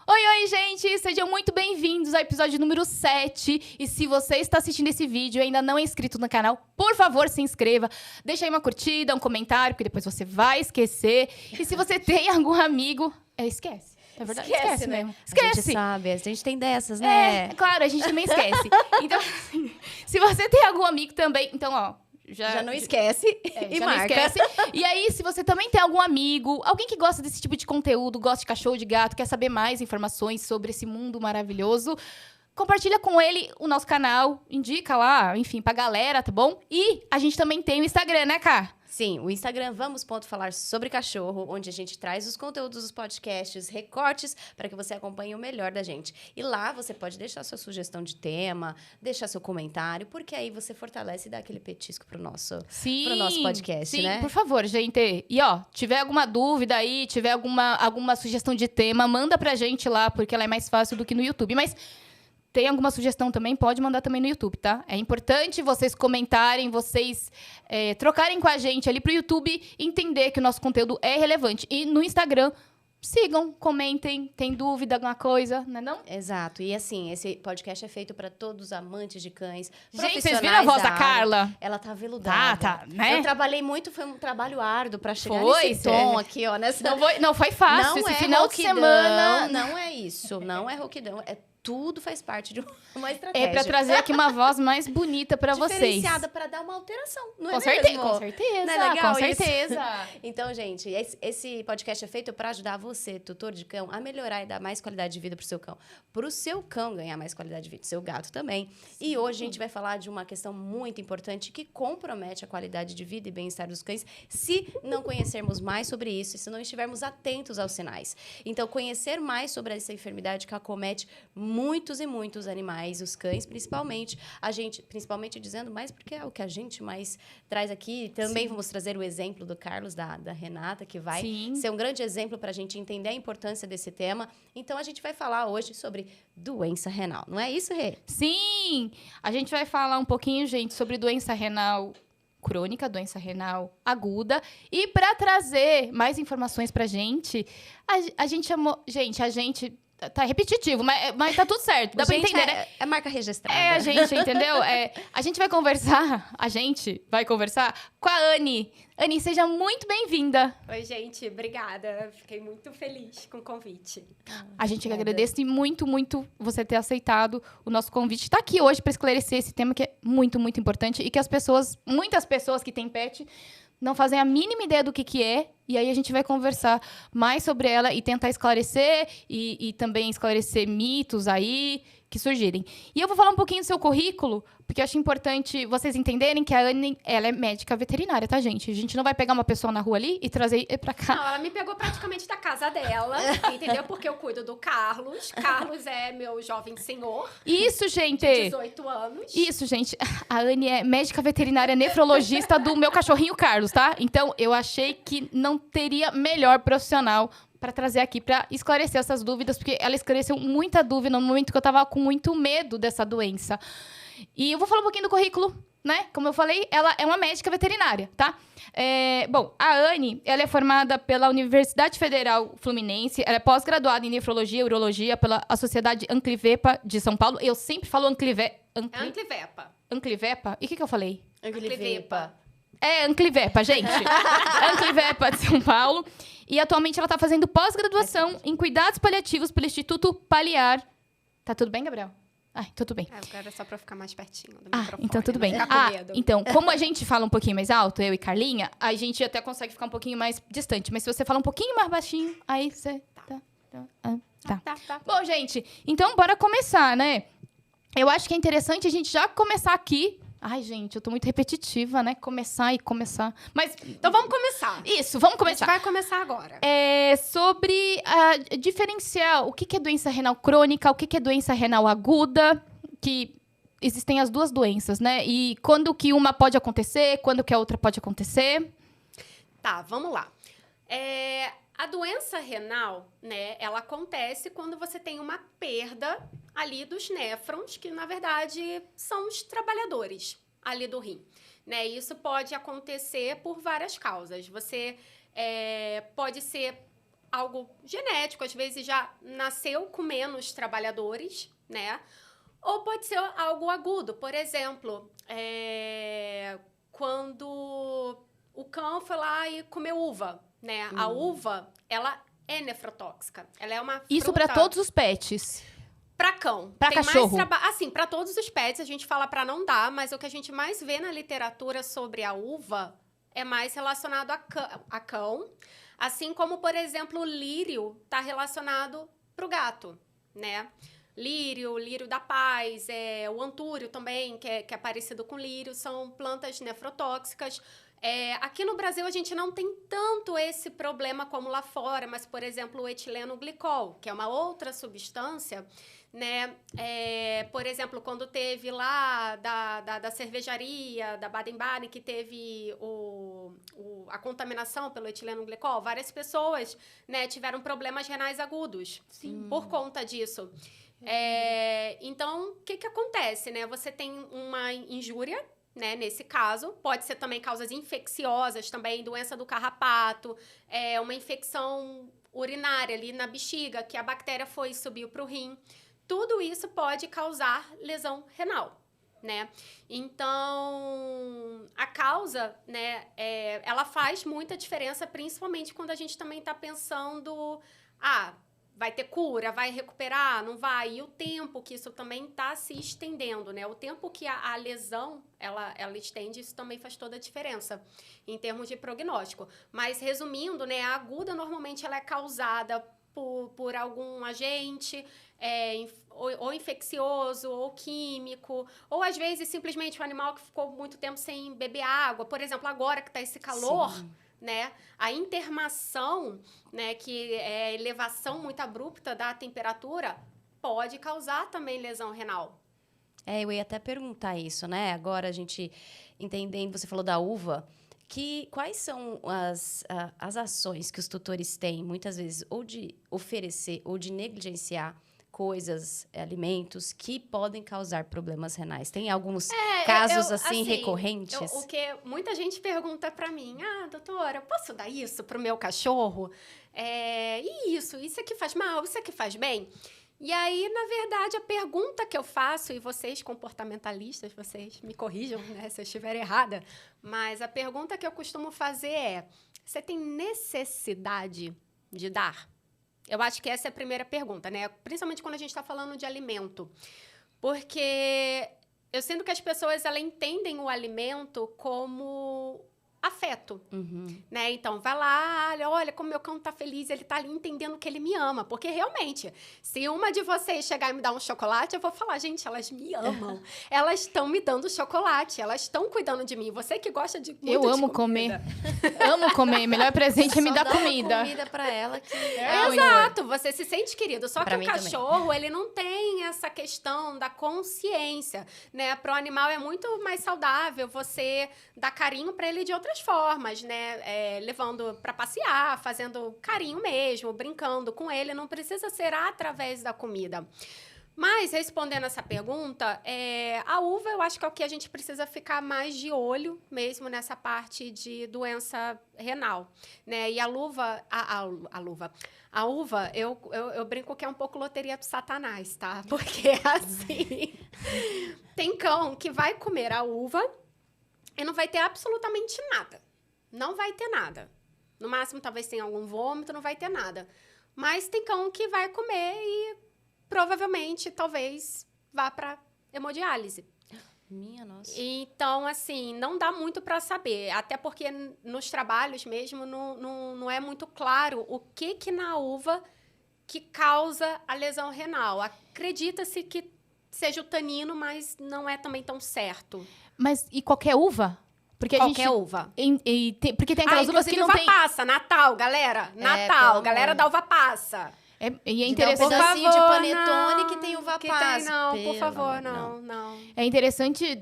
Oi, gente! Sejam muito bem-vindos ao episódio número 7. E se você está assistindo esse vídeo e ainda não é inscrito no canal, por favor, se inscreva. Deixa aí uma curtida, um comentário, porque depois você vai esquecer. E se você tem algum amigo... esquece. É verdade? Esquece né? mesmo. Esquece. A gente sabe, a gente tem dessas, né? Claro, a gente também esquece. Então, se você tem algum amigo também... Então, ó... Já não esquece e já marca. Não esquece. E aí, se você também tem algum amigo, alguém que gosta desse tipo de conteúdo, gosta de cachorro, de gato, quer saber mais informações sobre esse mundo maravilhoso, compartilha com ele o nosso canal, indica lá, enfim, pra galera, tá bom? E a gente também tem o Instagram, né, Cá? Sim, o Instagram Vamos.falar sobre cachorro, onde a gente traz os conteúdos dos podcasts, recortes, para que você acompanhe o melhor da gente. E lá você pode deixar sua sugestão de tema, deixar seu comentário, porque aí você fortalece e dá aquele petisco pro nosso podcast, né? Sim, por favor, gente. E, ó, tiver alguma dúvida aí, tiver alguma sugestão de tema, manda pra gente lá, porque ela é mais fácil do que no YouTube. Mas... tem alguma sugestão também, pode mandar também no YouTube, tá? É importante vocês comentarem, vocês trocarem com a gente ali pro YouTube, entender que o nosso conteúdo é relevante. E no Instagram, sigam, comentem, tem dúvida, alguma coisa, não é não? Exato. E assim, esse podcast é feito para todos os amantes de cães, gente, vocês viram a voz da Carla? Ela tá veludada. Tá, né? Eu trabalhei muito, foi um trabalho árduo para chegar foi, nesse tom aqui, ó. Não foi fácil, esse final de semana... Não é isso, não é rouquidão, tudo faz parte de uma estratégia. É pra trazer aqui uma voz mais bonita pra vocês. Diferenciada pra dar uma alteração, não é com certeza, mesmo? Com certeza, não é legal com certeza. Então, gente, esse podcast é feito pra ajudar você, tutor de cão, a melhorar e dar mais qualidade de vida pro seu cão. Pro seu cão ganhar mais qualidade de vida, seu gato também. Sim. E hoje a gente vai falar de uma questão muito importante que compromete a qualidade de vida e bem-estar dos cães se não conhecermos mais sobre isso e se não estivermos atentos aos sinais. Então, conhecer mais sobre essa enfermidade que acomete muitos e muitos animais, os cães, principalmente dizendo mais porque é o que a gente mais traz aqui. Também Sim. vamos trazer o exemplo do Carlos, da Renata, que vai Sim. ser um grande exemplo para a gente entender a importância desse tema. Então, a gente vai falar hoje sobre doença renal. Não é isso, Rê? Sim! A gente vai falar um pouquinho, gente, sobre doença renal crônica, doença renal aguda. E para trazer mais informações pra gente, a gente chamou... Gente, a gente... Tá repetitivo, mas tá tudo certo. Dá pra entender, né? É marca registrada. A gente, entendeu? A gente vai conversar com a Anne. Anne, seja muito bem-vinda. Oi, gente. Obrigada. Fiquei muito feliz com o convite. A gente agradece muito, muito você ter aceitado o nosso convite. Tá aqui hoje para esclarecer esse tema que é muito, muito importante e que muitas pessoas que têm pet não fazem a mínima ideia do que é, e aí a gente vai conversar mais sobre ela e tentar esclarecer e também esclarecer mitos aí que surgirem. E eu vou falar um pouquinho do seu currículo, porque eu acho importante vocês entenderem que a Anne, ela é médica veterinária, tá, gente? A gente não vai pegar uma pessoa na rua ali e trazer pra cá. Não, ela me pegou praticamente da casa dela, entendeu? Porque eu cuido do Carlos. Carlos é meu jovem senhor. Isso, gente! De 18 anos. Isso, gente. A Anne é médica veterinária nefrologista do meu cachorrinho Carlos, tá? Então, eu achei que não teria melhor profissional para trazer aqui para esclarecer essas dúvidas, porque ela esclareceu muita dúvida no momento que eu tava com muito medo dessa doença. E eu vou falar um pouquinho do currículo, né? Como eu falei, ela é uma médica veterinária, tá? Bom, a Anne, ela é formada pela Universidade Federal Fluminense, ela é pós-graduada em nefrologia e urologia pela Sociedade Anclivepa de São Paulo. Eu sempre falo Anclivepa. Anclivepa. E o que eu falei? Anclivepa. Anclivepa, gente. Anclivepa de São Paulo. E atualmente ela tá fazendo pós-graduação em cuidados paliativos pelo Instituto Paliar. Tá tudo bem, Gabriel? Ai, tudo bem. Eu quero só pra ficar mais pertinho do microfone. Então tudo bem. Ficar com medo. Então, como a gente fala um pouquinho mais alto, eu e Carlinha, a gente até consegue ficar um pouquinho mais distante. Mas se você fala um pouquinho mais baixinho, aí você... Tá. Bom, gente, então bora começar, né? Eu acho que é interessante a gente já começar aqui. Ai, gente, eu tô muito repetitiva, né? Começar. Mas... Então vamos começar. Isso, vamos começar. A gente vai começar agora. Sobre diferenciar o que é doença renal crônica, o que é doença renal aguda, que existem as duas doenças, né? E quando que uma pode acontecer, quando que a outra pode acontecer. Tá, vamos lá. A doença renal, né, ela acontece quando você tem uma perda ali dos néfrons, que na verdade são os trabalhadores ali do rim, né? Isso pode acontecer por várias causas. Você pode ser algo genético, às vezes já nasceu com menos trabalhadores, né? Ou pode ser algo agudo. Por exemplo, quando o cão foi lá e comeu uva, né? A uva, ela é nefrotóxica. Ela é uma fruta... Isso para todos os pets. Pra cão. Pra Tem cachorro. Assim, pra todos os pets, a gente fala pra não dar, mas o que a gente mais vê na literatura sobre a uva é mais relacionado a cão. Assim como, por exemplo, o lírio tá relacionado pro gato, né? Lírio da paz, o antúrio também, que é parecido com lírio, são plantas nefrotóxicas. Aqui no Brasil, a gente não tem tanto esse problema como lá fora, mas, por exemplo, o etileno glicol, que é uma outra substância, né? Por exemplo, quando teve lá da cervejaria, da Baden-Baden, que teve a contaminação pelo etileno glicol, várias pessoas, né, tiveram problemas renais agudos por conta disso. Então, o que acontece, né? Você tem uma injúria, né, nesse caso, pode ser também causas infecciosas, também doença do carrapato, uma infecção urinária ali na bexiga, que a bactéria subiu para o rim. Tudo isso pode causar lesão renal, né? Então, a causa, né, ela faz muita diferença, principalmente quando a gente também está pensando, vai ter cura, vai recuperar, não vai? E o tempo que isso também está se estendendo, né? O tempo que a lesão, ela estende, isso também faz toda a diferença em termos de prognóstico. Mas, resumindo, né, a aguda, normalmente, ela é causada por algum agente, ou infeccioso, ou químico, ou, às vezes, simplesmente um animal que ficou muito tempo sem beber água. Por exemplo, agora que está esse calor... Sim. Né? A intermação, né, que é a elevação muito abrupta da temperatura, pode causar também lesão renal. Eu ia até perguntar isso, né? Agora a gente entendendo, você falou da uva, quais são as ações que os tutores têm, muitas vezes, ou de oferecer ou de negligenciar coisas, alimentos que podem causar problemas renais. Tem alguns casos assim recorrentes? O que muita gente pergunta para mim, doutora, eu posso dar isso pro meu cachorro? E isso aqui faz mal, isso aqui faz bem? E aí, na verdade, a pergunta que eu faço, e vocês comportamentalistas, vocês me corrijam, né, se eu estiver errada, mas a pergunta que eu costumo fazer você tem necessidade de dar? Eu acho que essa é a primeira pergunta, né? Principalmente quando a gente está falando de alimento. Porque eu sinto que as pessoas elas entendem o alimento como afeto, né? Então, vai lá, olha como meu cão tá feliz, ele tá ali entendendo que ele me ama. Porque, realmente, se uma de vocês chegar e me dar um chocolate, eu vou falar, gente, elas me amam. Elas estão me dando chocolate, elas estão cuidando de mim. Você que gosta de muito Eu amo comer. Amo comer. Melhor presente é me dar comida. Comida pra ela que... Exato, você se sente querido. Só que o cachorro, também. ele não tem essa questão da consciência, né? Pro animal é muito mais saudável você dar carinho pra ele de outras formas, né? Levando para passear, fazendo carinho mesmo, brincando com ele, não precisa ser através da comida. Mas, respondendo essa pergunta, a uva eu acho que é o que a gente precisa ficar mais de olho mesmo nessa parte de doença renal, né? E a uva, eu brinco que é um pouco loteria do Satanás, tá? Porque, assim, tem cão que vai comer a uva e não vai ter absolutamente nada. Não vai ter nada. No máximo, talvez tenha algum vômito, não vai ter nada. Mas tem cão que vai comer e provavelmente, talvez, vá para hemodiálise. Minha nossa. Então, assim, não dá muito para saber. Até porque nos trabalhos mesmo não é muito claro o que na uva que causa a lesão renal. Acredita-se que seja o tanino, mas não é também tão certo. Mas e qualquer uva? Porque qualquer uva. Porque tem aquelas uvas que não uva tem... passa, Natal, galera. Natal, galera da uva passa. E é interessante... Um pedacinho de panetone que tem uva passa. Não, por favor, não. É interessante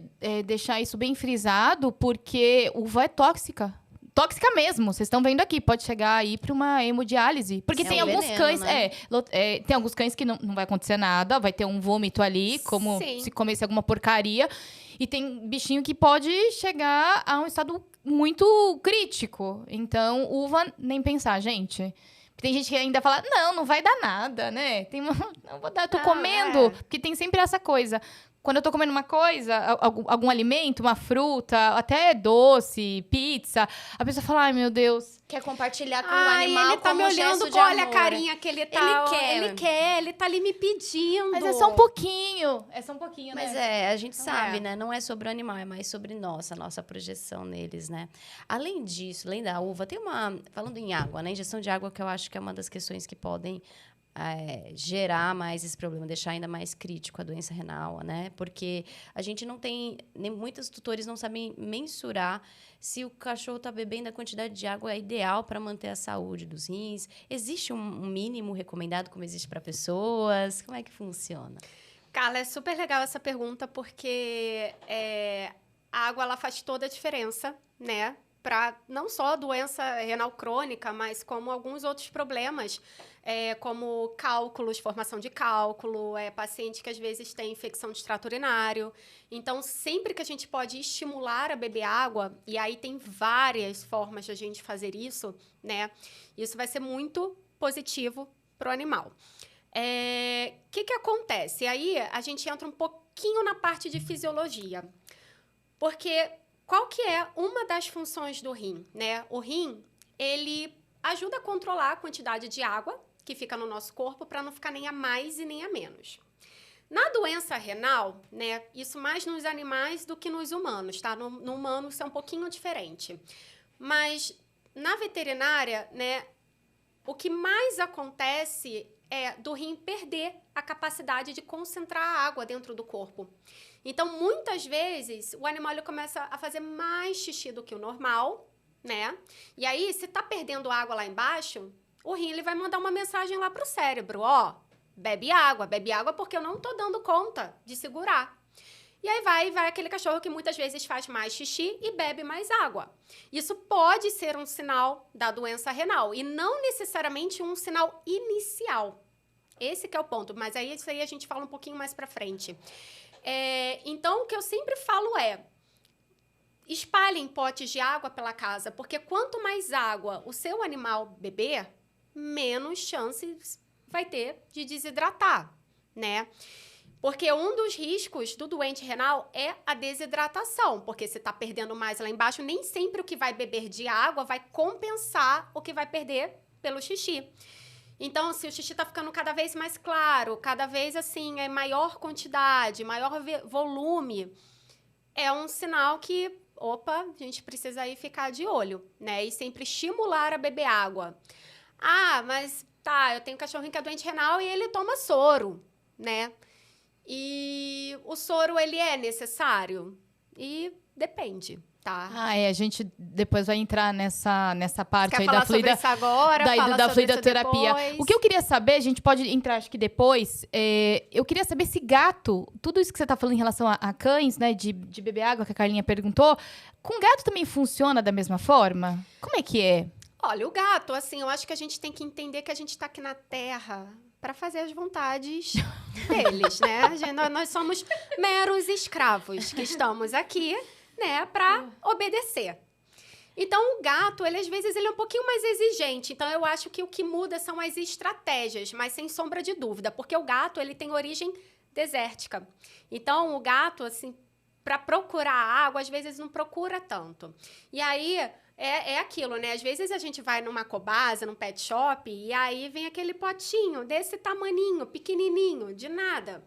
deixar isso bem frisado, porque uva é tóxica. Tóxica mesmo, vocês estão vendo aqui. Pode chegar aí para uma hemodiálise. Porque tem alguns veneno, cães... Né? Tem alguns cães que não vai acontecer nada, vai ter um vômito ali, como se comesse alguma porcaria. E tem bichinho que pode chegar a um estado muito crítico. Então, uva, nem pensar, gente. Tem gente que ainda fala, não vai dar nada, né? Não vou dar, tô Não, comendo. Porque tem sempre essa coisa. Quando eu tô comendo uma coisa, algum alimento, uma fruta, até doce, pizza, a pessoa fala, ai, meu Deus. Quer compartilhar com o Ai, animal ele tá como me um gesto olhando, de olha a amor. carinha que ele tá. Ele quer. Ele tá ali me pedindo. Mas é só um pouquinho. É só um pouquinho, Mas né? a gente Não sabe, é. né? Não é sobre o animal, é mais sobre a nossa projeção neles, né? Além disso, além da uva, tem falando em água, né? Injeção de água, que eu acho que é uma das questões que podem gerar mais esse problema, deixar ainda mais crítico a doença renal, né? Porque a gente não tem, nem muitos tutores não sabem mensurar se o cachorro está bebendo a quantidade de água ideal para manter a saúde dos rins. Existe um mínimo recomendado, como existe para pessoas? Como é que funciona? Carla, é super legal essa pergunta, porque a água ela faz toda a diferença, né? Para não só doença renal crônica, mas como alguns outros problemas, como cálculos, formação de cálculo, paciente que às vezes tem infecção de trato urinário. Então, sempre que a gente pode estimular a beber água, e aí tem várias formas de a gente fazer isso, né? Isso vai ser muito positivo para o animal. Que acontece? Aí a gente entra um pouquinho na parte de fisiologia. Porque qual que é uma das funções do rim, né? O rim, ele ajuda a controlar a quantidade de água que fica no nosso corpo para não ficar nem a mais e nem a menos. Na doença renal, né? Isso mais nos animais do que nos humanos, tá? No humano isso é um pouquinho diferente. Mas na veterinária, né? O que mais acontece é do rim perder a capacidade de concentrar a água dentro do corpo. Então, muitas vezes, o animal ele começa a fazer mais xixi do que o normal, né? E aí, se tá perdendo água lá embaixo, o rim ele vai mandar uma mensagem lá pro cérebro, ó, bebe água porque eu não tô dando conta de segurar. E aí vai aquele cachorro que muitas vezes faz mais xixi e bebe mais água. Isso pode ser um sinal da doença renal e não necessariamente um sinal inicial. Esse que é o ponto, mas aí isso aí a gente fala um pouquinho mais pra frente. Então, o que eu sempre falo espalhem potes de água pela casa, porque quanto mais água o seu animal beber, menos chances vai ter de desidratar, né? Porque um dos riscos do doente renal é a desidratação, porque se está perdendo mais lá embaixo, nem sempre o que vai beber de água vai compensar o que vai perder pelo xixi. Então, se o xixi está ficando cada vez mais claro, cada vez assim, maior quantidade, maior volume, é um sinal que, a gente precisa aí ficar de olho, né? E sempre estimular a beber água. Ah, mas tá, eu tenho um cachorrinho que é doente renal e ele toma soro, né? E o soro, ele é necessário? E depende, tá? A gente depois vai entrar nessa parte aí falar da fluida, sobre isso agora? da Sobre fluidoterapia. isso O que eu queria saber, a gente pode entrar acho que depois, eu queria saber se gato, tudo isso que você tá falando em relação a cães, né, de beber água, que a Carlinha perguntou, com gato também funciona da mesma forma? Como é que é? Olha, o gato, assim, eu acho que a gente tem que entender que a gente tá aqui na Terra para fazer as vontades deles, né? Nós somos meros escravos que estamos aqui, né, para obedecer. Então, o gato, ele às vezes ele é um pouquinho mais exigente. Então, eu acho que o que muda são as estratégias, mas sem sombra de dúvida, porque o gato, ele tem origem desértica. Então, o gato, assim, para procurar água, às vezes não procura tanto. E aí é aquilo, né? Às vezes a gente vai numa Cobasa, num pet shop, e aí vem aquele potinho desse tamaninho, pequenininho, de nada.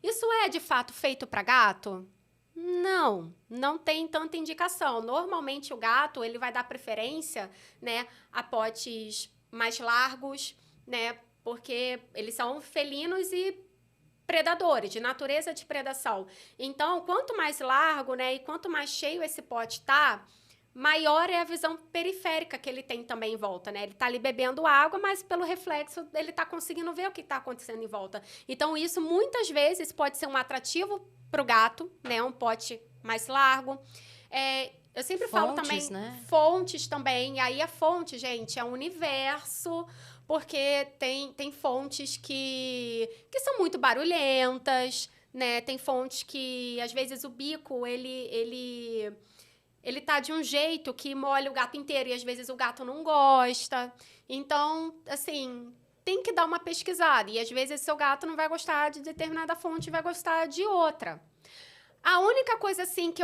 Isso é, de fato, feito para gato? Não tem tanta indicação. Normalmente, o gato, ele vai dar preferência, né, a potes mais largos, né, porque eles são felinos e predadores, de natureza de predação. Então, quanto mais largo, né, e quanto mais cheio esse pote tá, maior é a visão periférica que ele tem também em volta, né? Ele tá ali bebendo água, mas pelo reflexo ele tá conseguindo ver o que tá acontecendo em volta. Então, isso muitas vezes pode ser um atrativo pro gato, né? Um pote mais largo. Eu sempre falo também... Né? Fontes também. E aí, a fonte, gente, é um universo, porque tem fontes que são muito barulhentas, né? Tem fontes que, às vezes, o bico, ele ele tá de um jeito que molha o gato inteiro e às vezes o gato não gosta. Então, assim, tem que dar uma pesquisada. E às vezes seu gato não vai gostar de determinada fonte e vai gostar de outra. A única coisa, assim, que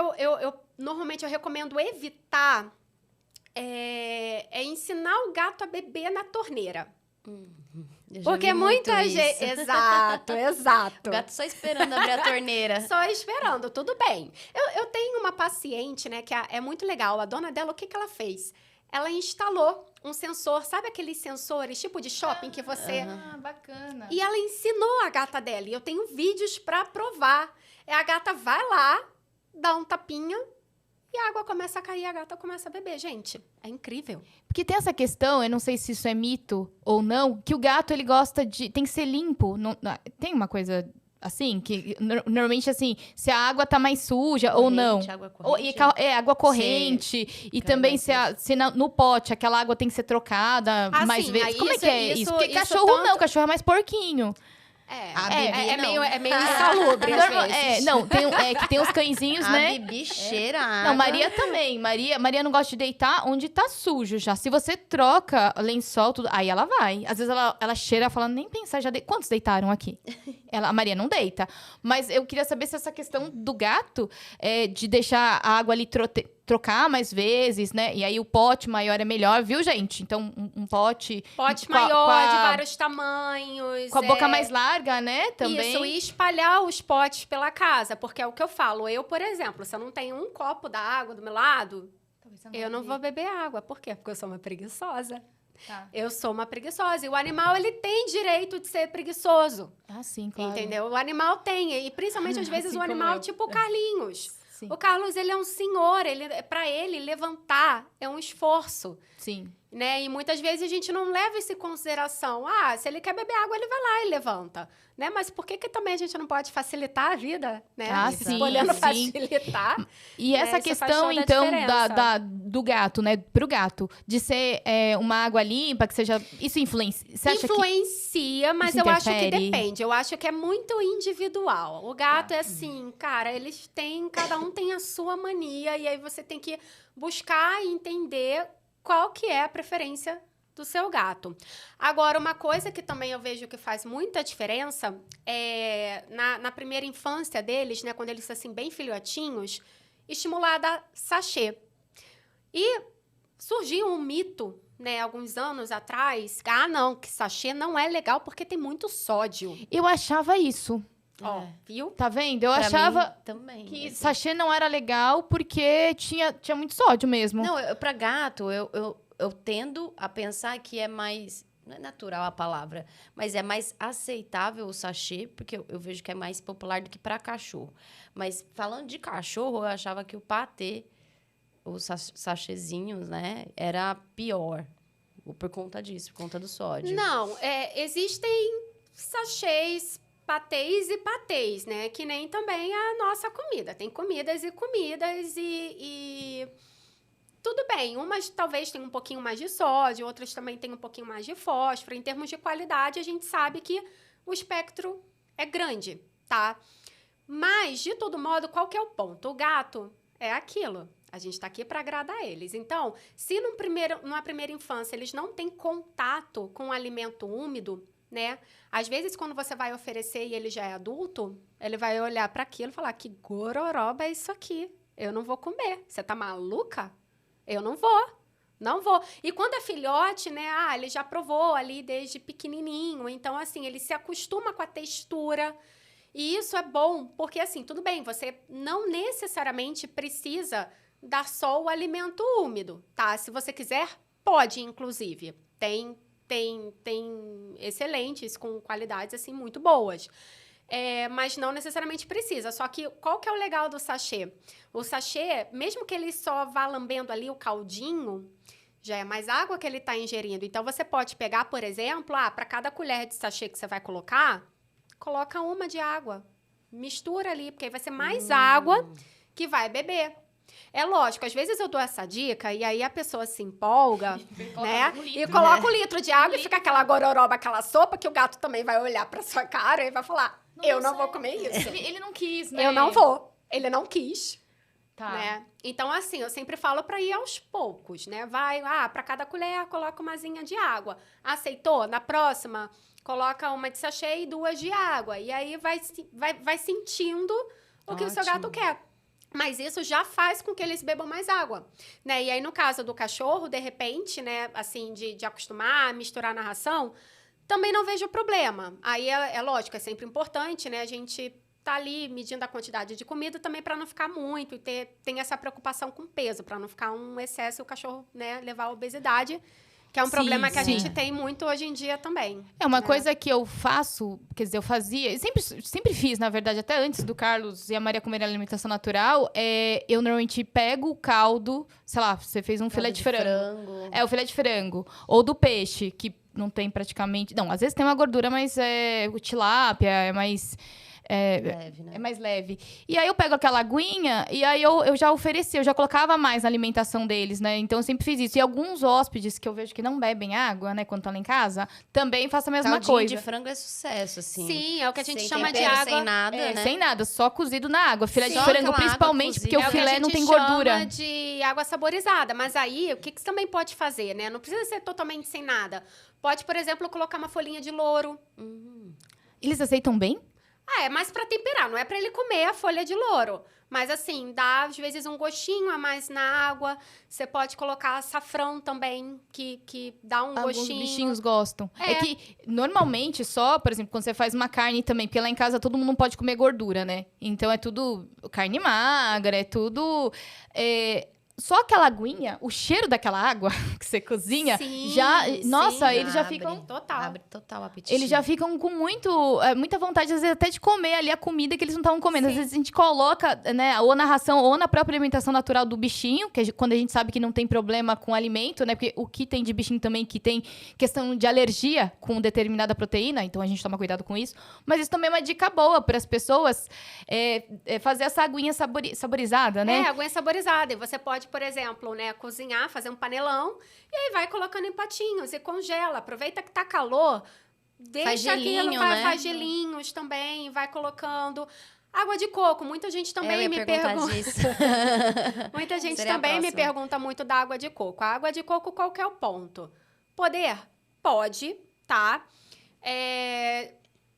normalmente eu recomendo evitar é ensinar o gato a beber na torneira. Eu já Porque vi muito muita isso. gente... Exato. O gato só esperando abrir a torneira. Só esperando, tudo bem. Eu tenho uma paciente, né, que é muito legal. A dona dela, o que ela fez? Ela instalou um sensor, sabe aqueles sensores tipo de shopping que você... Ah, bacana. E ela ensinou a gata dela. E eu tenho vídeos pra provar. A gata vai lá, dá um tapinha e a água começa a cair e a gata começa a beber. Gente, é incrível. Porque tem essa questão, eu não sei se isso é mito ou não, que o gato, ele gosta de... Tem que ser limpo. Tem uma coisa assim, que normalmente, assim, se a água tá mais suja ou não. Água corrente. Água corrente. E também se no pote aquela água tem que ser trocada mais sim, vezes. Como é que é isso? Porque isso cachorro tanto- não, cachorro é mais porquinho. A Bibi, não. É meio insalubre, às vezes. Não, que tem os cãezinhos, A né? Bibi cheira a Não, água. Maria também. Maria não gosta de deitar onde tá sujo já. Se você troca lençol, tudo, aí ela vai. Às vezes ela cheira falando, nem pensar, quantos deitaram aqui? A Maria não deita. Mas eu queria saber se essa questão do gato, de deixar a água ali trocar mais vezes, né? E aí o pote maior é melhor, viu, gente? Então, um pote... Pote com a- maior, com a- de vários tamanhos. Com a boca mais larga, né? Também. Isso, e espalhar os potes pela casa. Porque é o que eu falo. Eu, por exemplo, se eu não tenho um copo da água do meu lado, eu não vou beber água. Por quê? Porque eu sou uma preguiçosa. Tá. Eu sou uma preguiçosa. E o animal, ele tem direito de ser preguiçoso. Ah, sim, claro. Entendeu? O animal tem. E principalmente, às vezes, Assim o como animal, eu. tipo o Carlinhos. Sim. O Carlos, ele é um senhor. Para ele, levantar é um esforço. Sim. Né? E muitas vezes a gente não leva isso em consideração. Ah, se ele quer beber água, ele vai lá e levanta. Né? Mas por que também a gente não pode facilitar a vida? Né? Ah, Escolhendo sim. facilitar. E essa isso faz questão, toda a então, diferença. do gato, né? Pro gato, de ser uma água limpa, que seja... Isso influencia? Você acha que... Influencia, mas isso eu acho que interfere? depende. Eu acho que é muito individual. O gato é assim, cara, cada um tem a sua mania, e aí você tem que buscar e entender qual que é a preferência do seu gato. Agora, uma coisa que também eu vejo que faz muita diferença é na primeira infância deles, né, quando eles são assim bem filhotinhos, estimular a dar sachê. E surgiu um mito, né, alguns anos atrás, não, que sachê não é legal porque tem muito sódio. Eu achava isso. Ó, viu? Tá vendo? Eu Pra achava mim, também. que assim. sachê não era legal porque tinha muito sódio mesmo. Não, pra gato, eu tendo a pensar que é mais... Não é natural a palavra, mas é mais aceitável o sachê, porque eu vejo que é mais popular do que para cachorro. Mas falando de cachorro, eu achava que o patê, os sachêzinhos, né, era pior. Por conta disso, por conta do sódio. Não, existem sachês, patês e patês, né? Que nem também a nossa comida. Tem comidas e comidas e tudo bem. Umas talvez tenham um pouquinho mais de sódio, outras também têm um pouquinho mais de fósforo. Em termos de qualidade, a gente sabe que o espectro é grande, tá? Mas, de todo modo, qual que é o ponto? O gato é aquilo. A gente está aqui para agradar eles. Então, se numa primeira infância eles não têm contato com o alimento úmido, né? Às vezes, quando você vai oferecer e ele já é adulto, ele vai olhar para aquilo e falar: que gororoba é isso aqui? Eu não vou comer. Você tá maluca? Eu não vou. Não vou. E quando é filhote, né? Ele já provou ali desde pequenininho. Então, assim, ele se acostuma com a textura. E isso é bom, porque, assim, tudo bem, você não necessariamente precisa dar só o alimento úmido, tá? Se você quiser, pode, inclusive. Tem excelentes, com qualidades, assim, muito boas. Mas não necessariamente precisa. Só que qual que é o legal do sachê? O sachê, mesmo que ele só vá lambendo ali o caldinho, já é mais água que ele está ingerindo. Então, você pode pegar, por exemplo, para cada colher de sachê que você vai colocar, coloca uma de água. Mistura ali, porque aí vai ser mais água que vai beber. É lógico, às vezes eu dou essa dica e aí a pessoa se empolga, né? E coloca um litro de água e fica aquela gororoba, aquela sopa, que o gato também vai olhar pra sua cara e vai falar: eu não vou comer isso. Ele não quis, né? Eu não vou. Ele não quis. Tá. Né? Então, assim, eu sempre falo para ir aos poucos, né? Vai, para cada colher, coloca uma zinha de água. Aceitou? Na próxima, coloca uma de sachê e 2 de água. E aí vai sentindo o que o seu gato quer. Mas isso já faz com que eles bebam mais água, né? E aí, no caso do cachorro, de repente, né, assim, de acostumar, misturar na ração, também não vejo problema. Aí, é lógico, é sempre importante, né, a gente tá ali medindo a quantidade de comida também para não ficar muito e tem essa preocupação com peso, para não ficar um excesso e o cachorro, né, levar a obesidade, que é um problema que a gente tem muito hoje em dia também. É uma coisa que eu faço, quer dizer, eu fazia, e sempre fiz, na verdade, até antes do Carlos e a Maria comerem alimentação natural, eu normalmente pego o caldo, sei lá, você fez um filé de frango. O filé de frango. Ou do peixe, que não tem praticamente... Não, às vezes tem uma gordura, mas o tilápia é mais... leve, né? É mais leve. E aí eu pego aquela aguinha e aí eu já ofereci, eu já colocava mais na alimentação deles, né? Então eu sempre fiz isso. E alguns hóspedes que eu vejo que não bebem água, né, quando estão lá em casa, também faço a mesma Caldinho coisa. de frango é sucesso, assim. Sim, é o que a gente Sem chama de tempero, água. sem nada, né? Sem nada, só cozido na água. Filé de Só frango, aquela principalmente, água porque o É o que a filé não gente tem gordura. chama de água saborizada. Mas aí, o que você também pode fazer, né? Não precisa ser totalmente sem nada. Pode, por exemplo, colocar uma folhinha de louro. Eles aceitam bem? É mais pra temperar, não é pra ele comer a folha de louro. Mas assim, dá às vezes um gostinho a mais na água. Você pode colocar açafrão também, que dá um Alguns gostinho. bichinhos gostam. É. É que, normalmente, só, por exemplo, quando você faz uma carne também, porque lá em casa todo mundo não pode comer gordura, né? Então, é tudo carne magra, é tudo... Só aquela aguinha, o cheiro daquela água que você cozinha, Sim, Nossa, sim. eles já Abre. ficam... Total. Abre total o apetite. Eles já ficam com muita vontade, às vezes, até de comer ali a comida que eles não estavam comendo. Às Sim. vezes a gente coloca, né, ou na ração ou na própria alimentação natural do bichinho, que quando a gente sabe que não tem problema com alimento, né? Porque o que tem de bichinho também que tem questão de alergia com determinada proteína, então a gente toma cuidado com isso. Mas isso também é uma dica boa para as pessoas fazer essa aguinha saborizada, né? Aguinha saborizada. E você pode, por exemplo, né, cozinhar, fazer um panelão e aí vai colocando em potinhos e congela. Aproveita que tá calor, deixa Faz gelinho, aquilo, né? faz gelinhos também, vai colocando. Água de coco, muita gente também me pergunta. disso. Muita gente Seria a também me próxima. pergunta muito da água de coco. A água de coco, qual que é o ponto? Poder? Pode, tá?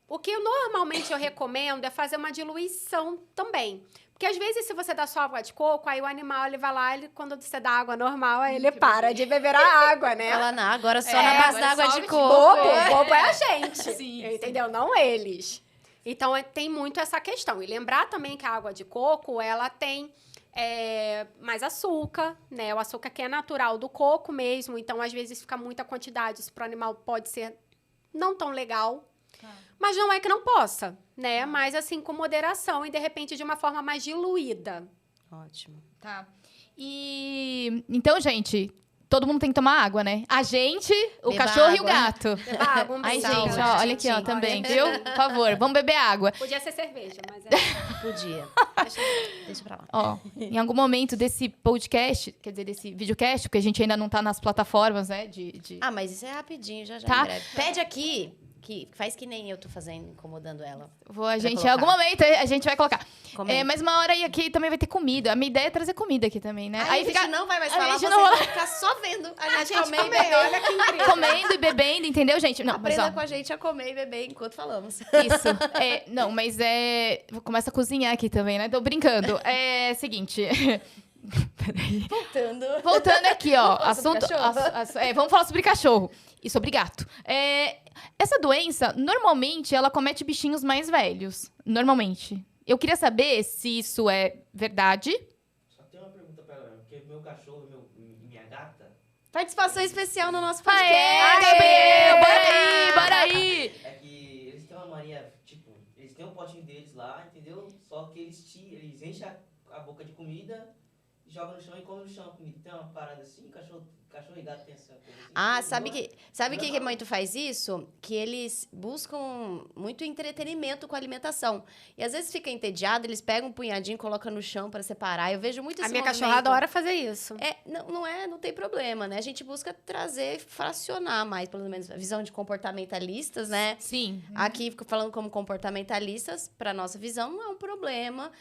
O que normalmente eu recomendo é fazer uma diluição também. Porque às vezes, se você dá só água de coco, aí o animal ele vai lá, quando você dá água normal, aí ele para de beber a água, né? Ela não, agora só na base da água de coco. Bobo é a gente. Sim, Entendeu? Não eles. Então, tem muito essa questão. E lembrar também que a água de coco, ela tem mais açúcar, né? O açúcar que é natural do coco mesmo. Então, às vezes, fica muita quantidade. Isso para o animal pode ser não tão legal. Mas não é que não possa, né? Mas, assim, com moderação e, de repente, de uma forma mais diluída. Ótimo. Tá. E... Então, gente... Todo mundo tem que tomar água, né? A gente, o Beba cachorro e o água. gato. Beber água, um Ai, beijo. gente, ó, olha aqui, ó, também, viu? Por favor, vamos beber água. Podia ser cerveja, mas Podia. Deixa pra lá. Ó, em algum momento desse podcast, quer dizer, desse videocast, porque a gente ainda não tá nas plataformas, né? Ah, mas isso é rapidinho, já Tá. em breve. Pede aqui, que faz que nem eu tô fazendo, incomodando ela. A gente, em colocar. algum momento, a gente vai colocar. Comenta. Mas uma hora aí aqui também vai ter comida. A minha ideia é trazer comida aqui também, né? Aí a gente não vai mais a falar, gente vocês não vão vai- ficar só vendo a gente comer e também, beber. olha que incrível. comendo e bebendo, entendeu, gente? Não, mas Aprenda ó, com a gente a comer e beber enquanto falamos. isso. Não, mas começa a cozinhar aqui também, né? Tô brincando. É seguinte. Peraí. Voltando aqui, ó. falar sobre Assunto. cachorro? Vamos falar sobre cachorro e sobre gato. Essa doença, normalmente, ela comete bichinhos mais velhos. Normalmente. Eu queria saber se isso é verdade. Só tem uma pergunta pra ela, porque meu cachorro e minha gata Participação especial no nosso Aê, podcast. Gabriel! Bora aí! é que eles têm uma mania, tipo, eles têm um potinho deles lá, entendeu? Só que eles enchem a boca de comida, jogam no chão e comem no chão a comida. Tem uma parada assim, o cachorro cachorro e gato tem essa coisa assim. Ah, Não sabe o que muito faz isso? Que eles buscam muito entretenimento com a alimentação. E às vezes fica entediado, eles pegam um punhadinho e colocam no chão para separar. Eu vejo muito A esse minha movimento. cachorra adora fazer isso. Não tem problema, né? A gente busca trazer, fracionar mais, pelo menos, a visão de comportamentalistas, né? Sim. Aqui, falando como comportamentalistas, para nossa visão, não é um problema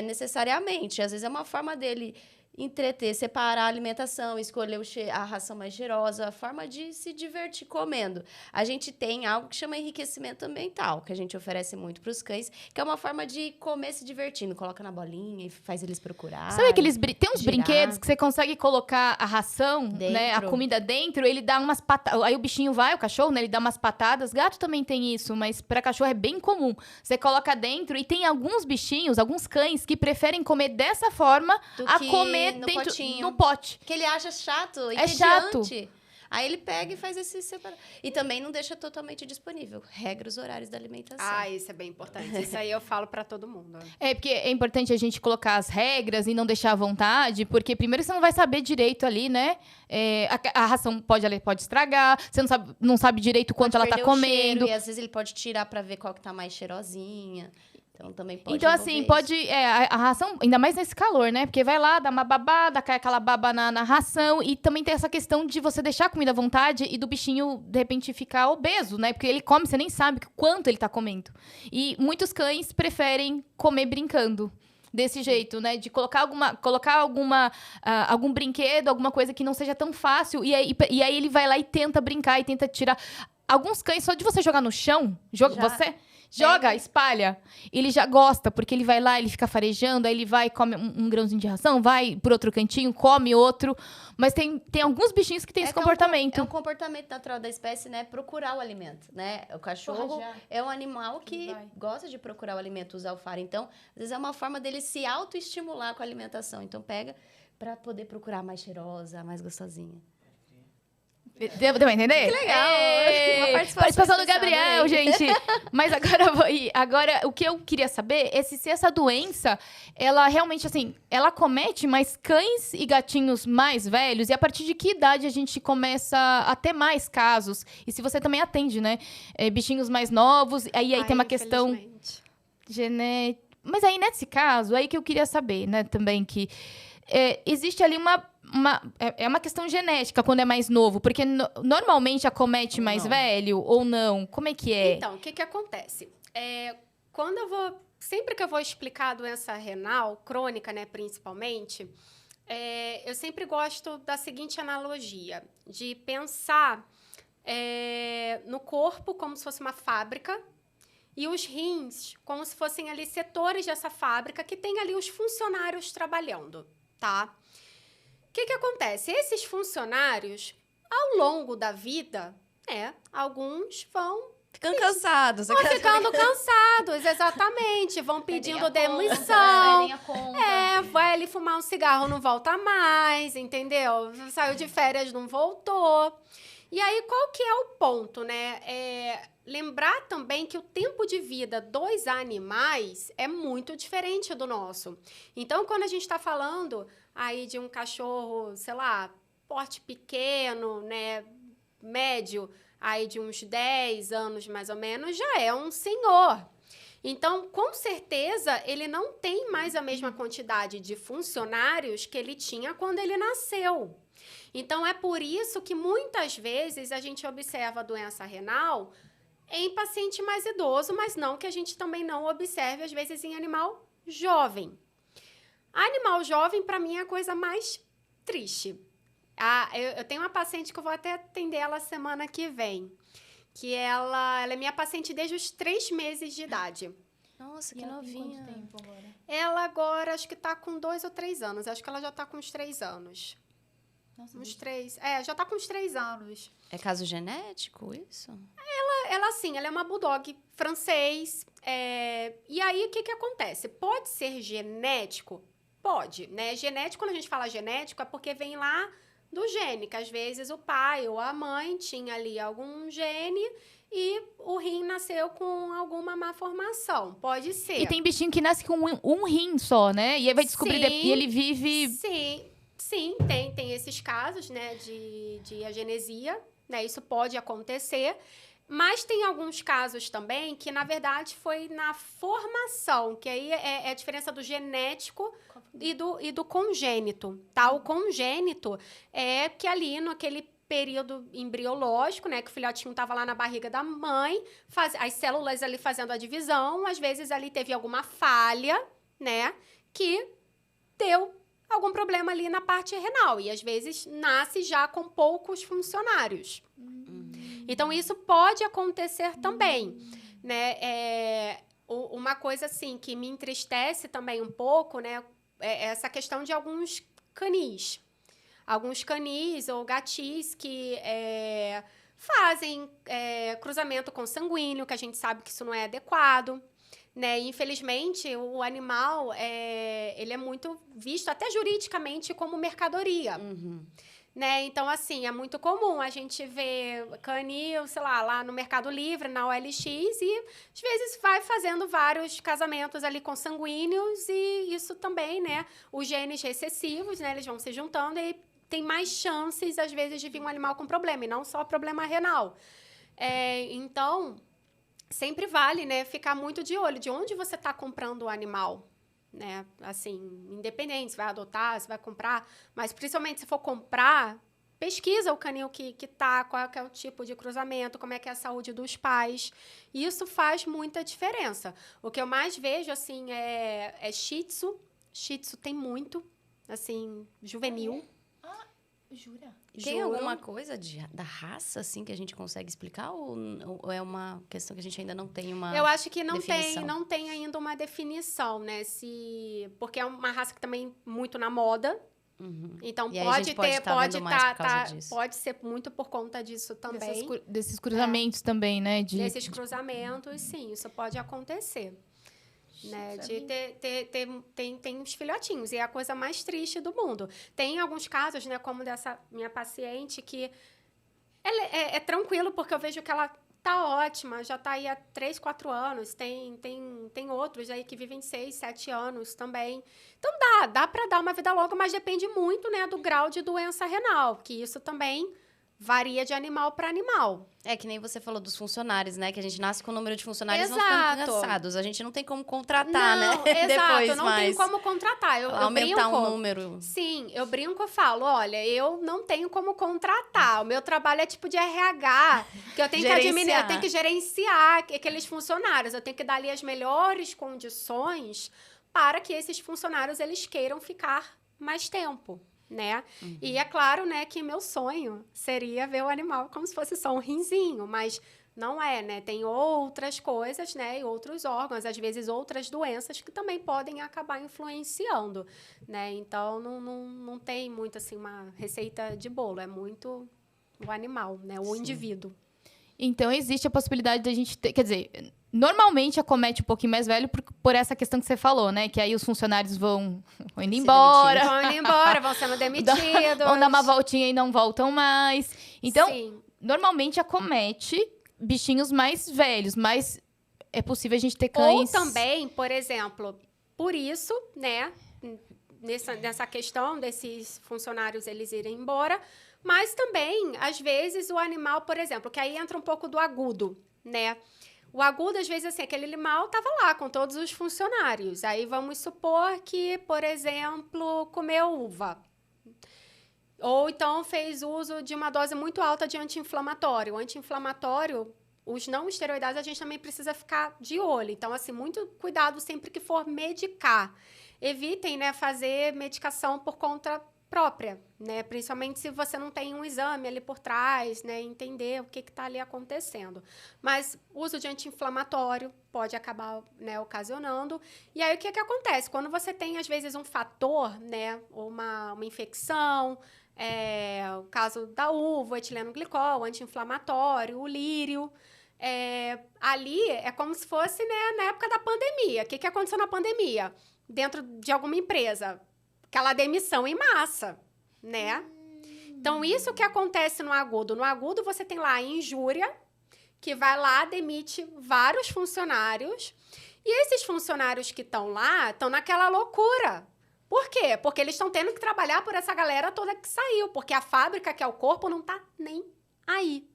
necessariamente. Às vezes é uma forma dele entreter, separar a alimentação, escolher a ração mais cheirosa, a forma de se divertir comendo. A gente tem algo que chama enriquecimento ambiental, que a gente oferece muito para os cães, que é uma forma de comer se divertindo. Coloca na bolinha e faz eles procurarem. Sabe aqueles... Tem uns girar. brinquedos que você consegue colocar a ração, né? A Dentro. comida dentro, ele dá umas patadas. Aí o bichinho vai, o cachorro, né? Ele dá umas patadas. Gato também tem isso, mas para cachorro é bem comum. Você coloca dentro e tem alguns bichinhos, alguns cães, que preferem comer dessa forma Do a que comer no dentro potinho. no pote. Que ele acha chato, É chato. entediante. Aí ele pega e faz esse separar. E também não deixa totalmente disponível. Regra os horários da alimentação. Ah, isso é bem importante. Isso aí eu falo pra todo mundo. É, porque é importante a gente colocar as regras e não deixar à vontade, porque primeiro você não vai saber direito ali, né? A ração pode estragar, você não sabe direito quanto ela tá Perde o cheiro, comendo. e às vezes ele pode tirar pra ver qual que tá mais cheirosinha. Então também pode Então, assim, envolver a ração, ainda mais nesse calor, né? Porque vai lá, dá uma babada, cai aquela baba na ração. E também tem essa questão de você deixar a comida à vontade e do bichinho, de repente, ficar obeso, né? Porque ele come, você nem sabe quanto ele tá comendo. E muitos cães preferem comer brincando. Desse jeito, né? De colocar algum brinquedo, alguma coisa que não seja tão fácil. E aí ele vai lá e tenta brincar e tenta tirar. Alguns cães, só de você jogar no chão, joga, espalha. Ele já gosta, porque ele vai lá, ele fica farejando, aí ele vai, come um grãozinho de ração, vai por outro cantinho, come outro. Mas tem alguns bichinhos que têm esse comportamento. É um comportamento natural da espécie, né? Procurar o alimento, né? O cachorro Forragear. é um animal que gosta de procurar o alimento, usar o faro. Então, às vezes é uma forma dele se autoestimular com a alimentação. Então, pega para poder procurar a mais cheirosa, a mais gostosinha. Deu pra entender? Que legal! Uma Participação do especial Gabriel, também. gente. Mas agora, o que eu queria saber é se essa doença, ela realmente, assim, ela acomete mais cães e gatinhos mais velhos? E a partir de que idade a gente começa a ter mais casos? E se você também atende, né? Bichinhos mais novos, aí tem uma questão infelizmente. genética. Mas aí, nesse caso, aí que eu queria saber, né, também, que existe ali uma questão genética quando é mais novo, porque normalmente acomete mais velho ou não? Como é que é? Então, o que acontece? Sempre que eu vou explicar a doença renal, crônica, né, principalmente, eu sempre gosto da seguinte analogia, de pensar no corpo como se fosse uma fábrica, e os rins como se fossem ali setores dessa fábrica que tem ali os funcionários trabalhando, tá? O que acontece? Esses funcionários, ao longo da vida, alguns vão Ficando cansados. ficando cansados, exatamente. Vão pedindo demissão. Vai ali fumar um cigarro, não volta mais, entendeu? Saiu de férias, não voltou. E aí, qual que é o ponto, né? Lembrar também que o tempo de vida dos animais é muito diferente do nosso. Então, quando a gente está falando aí de um cachorro, sei lá, porte pequeno, né, médio, aí de uns 10 anos mais ou menos, já é um senhor. Então, com certeza, ele não tem mais a mesma quantidade de funcionários que ele tinha quando ele nasceu. Então, é por isso que muitas vezes a gente observa a doença renal em paciente mais idoso, mas não que a gente também não observe, às vezes, em animal jovem. Animal jovem, para mim, é a coisa mais triste. Eu tenho uma paciente que eu vou até atender ela semana que vem, que ela é minha paciente desde os 3 meses de idade. Nossa, que novinha. Quanto tempo agora? Ela agora, acho que está com 2 ou 3 anos. Acho que ela já está com uns 3 anos. Nossa, Uns 3. Já está com uns 3 anos. É caso genético isso? Ela assim, ela é uma bulldog francês. E aí, o que acontece? Pode ser genético? Pode, né? Genético, quando a gente fala genético, é porque vem lá do gene, que às vezes o pai ou a mãe tinha ali algum gene e o rim nasceu com alguma má formação. Pode ser. E tem bichinho que nasce com um rim só, né? E aí vai descobrir... Sim, e ele vive... Sim, tem esses casos, né, de agenesia, né, isso pode acontecer, mas tem alguns casos também que, na verdade, foi na formação, que aí é a diferença do genético e do congênito, tá? O congênito é que ali, naquele período embriológico, né, que o filhotinho estava lá na barriga da mãe, as células ali fazendo a divisão, às vezes ali teve alguma falha, né, que deu algum problema ali na parte renal. E, às vezes, nasce já com poucos funcionários. Então, isso pode acontecer também, né? Uma coisa, assim, que me entristece também um pouco, né? É essa questão de alguns canis. Alguns canis ou gatis que fazem cruzamento consanguíneo, que a gente sabe que isso não é adequado. Né? Infelizmente, o animal ele é muito visto, até juridicamente, como mercadoria. Né? Então, assim, é muito comum a gente ver canil, sei lá no Mercado Livre, na OLX, e às vezes vai fazendo vários casamentos ali consanguíneos, e isso também, né? Os genes recessivos, né? Eles vão se juntando e tem mais chances, às vezes, de vir um animal com problema, e não só problema renal. Então, sempre vale, né, ficar muito de olho de onde você está comprando o animal, né? Assim, independente se vai adotar, se vai comprar, mas principalmente se for comprar, pesquisa o canil que tá, qual é o tipo de cruzamento, como é que é a saúde dos pais. Isso faz muita diferença. O que eu mais vejo, assim, é Shih Tzu. Shih Tzu tem muito, assim, juvenil. Jura? Tem alguma coisa da raça, assim, que a gente consegue explicar? Ou é uma questão que a gente ainda não tem uma Eu acho que definição? não tem ainda uma definição, né? Porque é uma raça que também muito na moda. Então, E aí a gente pode pode ser muito por conta disso também. Desses cruzamentos também, né? Desses cruzamentos, sim, isso pode acontecer. Né, tem os filhotinhos, e é a coisa mais triste do mundo. Tem alguns casos, né, como dessa minha paciente, que ela é tranquilo, porque eu vejo que ela tá ótima, já tá aí há 3, 4 anos. Tem outros aí que vivem 6, 7 anos também. Então, dá para dar uma vida longa, mas depende muito, né, do grau de doença renal, que isso também varia de animal para animal. É que nem você falou dos funcionários, né? Que a gente nasce com o número de funcionários não Exato. ficando cansados. A gente não tem como contratar, Não, né? Exato, Depois, não tem como contratar. Eu aumentar brinco, um número. Sim, eu brinco e falo, olha, eu não tenho como contratar. O meu trabalho é tipo de RH, que eu tenho que administrar, eu tenho que gerenciar aqueles funcionários. Eu tenho que dar ali as melhores condições para que esses funcionários eles queiram ficar mais tempo. Né? E é claro, né, que meu sonho seria ver o animal como se fosse só um rinzinho, mas não é, né? Tem outras coisas, né, e outros órgãos, às vezes outras doenças que também podem acabar influenciando, né? Então, não tem muito, assim, uma receita de bolo, é muito o animal, né, o indivíduo. Então, existe a possibilidade da gente ter... Quer dizer, normalmente acomete um pouquinho mais velho por essa questão que você falou, né? Que aí os funcionários vão indo embora. Vão indo embora, vão sendo demitidos. Vão dar uma voltinha e não voltam mais. Então, Sim. Normalmente acomete bichinhos mais velhos, mas é possível a gente ter cães... Ou também, por exemplo, por isso, né? Nessa questão desses funcionários eles irem embora, mas também, às vezes, o animal, por exemplo, que aí entra um pouco do agudo, né? O agudo, às vezes, assim, aquele animal estava lá com todos os funcionários. Aí vamos supor que, por exemplo, comeu uva. Ou então fez uso de uma dose muito alta de anti-inflamatório. O anti-inflamatório, os não esteroidários, a gente também precisa ficar de olho. Então, assim, muito cuidado sempre que for medicar. Evitem, né, fazer medicação por conta própria, né? Principalmente se você não tem um exame ali por trás, né? Entender o que está ali acontecendo. Mas o uso de anti-inflamatório pode acabar, né, ocasionando. E aí, o que acontece? Quando você tem, às vezes, um fator, né? Uma infecção, o caso da uva, o etileno glicol, o anti-inflamatório, o lírio... ali é como se fosse, né, na época da pandemia. O que aconteceu na pandemia? Dentro de alguma empresa, aquela demissão em massa, né? Então, isso que acontece no agudo. No agudo, você tem lá a injúria, que vai lá, demite vários funcionários. E esses funcionários que estão lá, estão naquela loucura. Por quê? Porque eles estão tendo que trabalhar por essa galera toda que saiu, porque a fábrica, que é o corpo, não tá nem aí.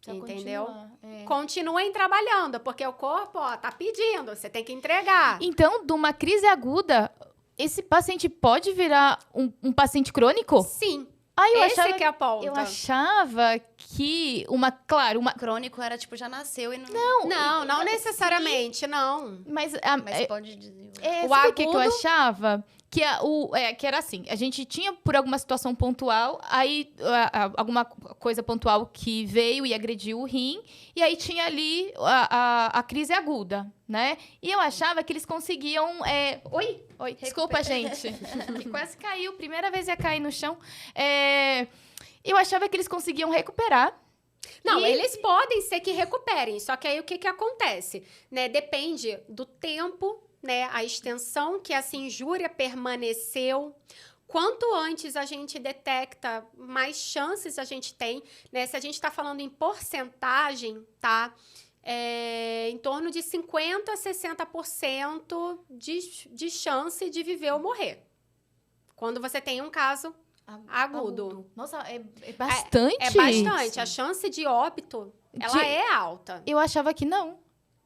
Só Entendeu? continuar, é. Continuem trabalhando, porque o corpo, ó, tá pedindo, você tem que entregar. Então, de uma crise aguda, esse paciente pode virar um paciente crônico? Sim. Ah, eu Esse achava, que é a ponta. eu achava que uma... Crônico era, tipo, já nasceu e não... Não necessariamente, não. Mas, Mas pode desenvolver. sabe o que eu agudo- achava? Que era assim, a gente tinha por alguma situação pontual, aí alguma coisa pontual que veio e agrediu o rim, e aí tinha ali a crise aguda, né? E eu achava que eles conseguiam... Oi, desculpa, gente. Que quase caiu, primeira vez ia cair no chão. Eu achava que eles conseguiam recuperar. Não, E- eles podem ser que recuperem, só que aí o que que acontece, né? Depende do tempo, né? A extensão que essa injúria permaneceu. Quanto antes a gente detecta, mais chances a gente tem, né? Se a gente está falando em porcentagem, tá? Em torno de 50% a 60% de chance de viver ou morrer. Quando você tem um caso agudo. Nossa, é bastante. É bastante. A chance de óbito, ela é alta. Eu achava que não.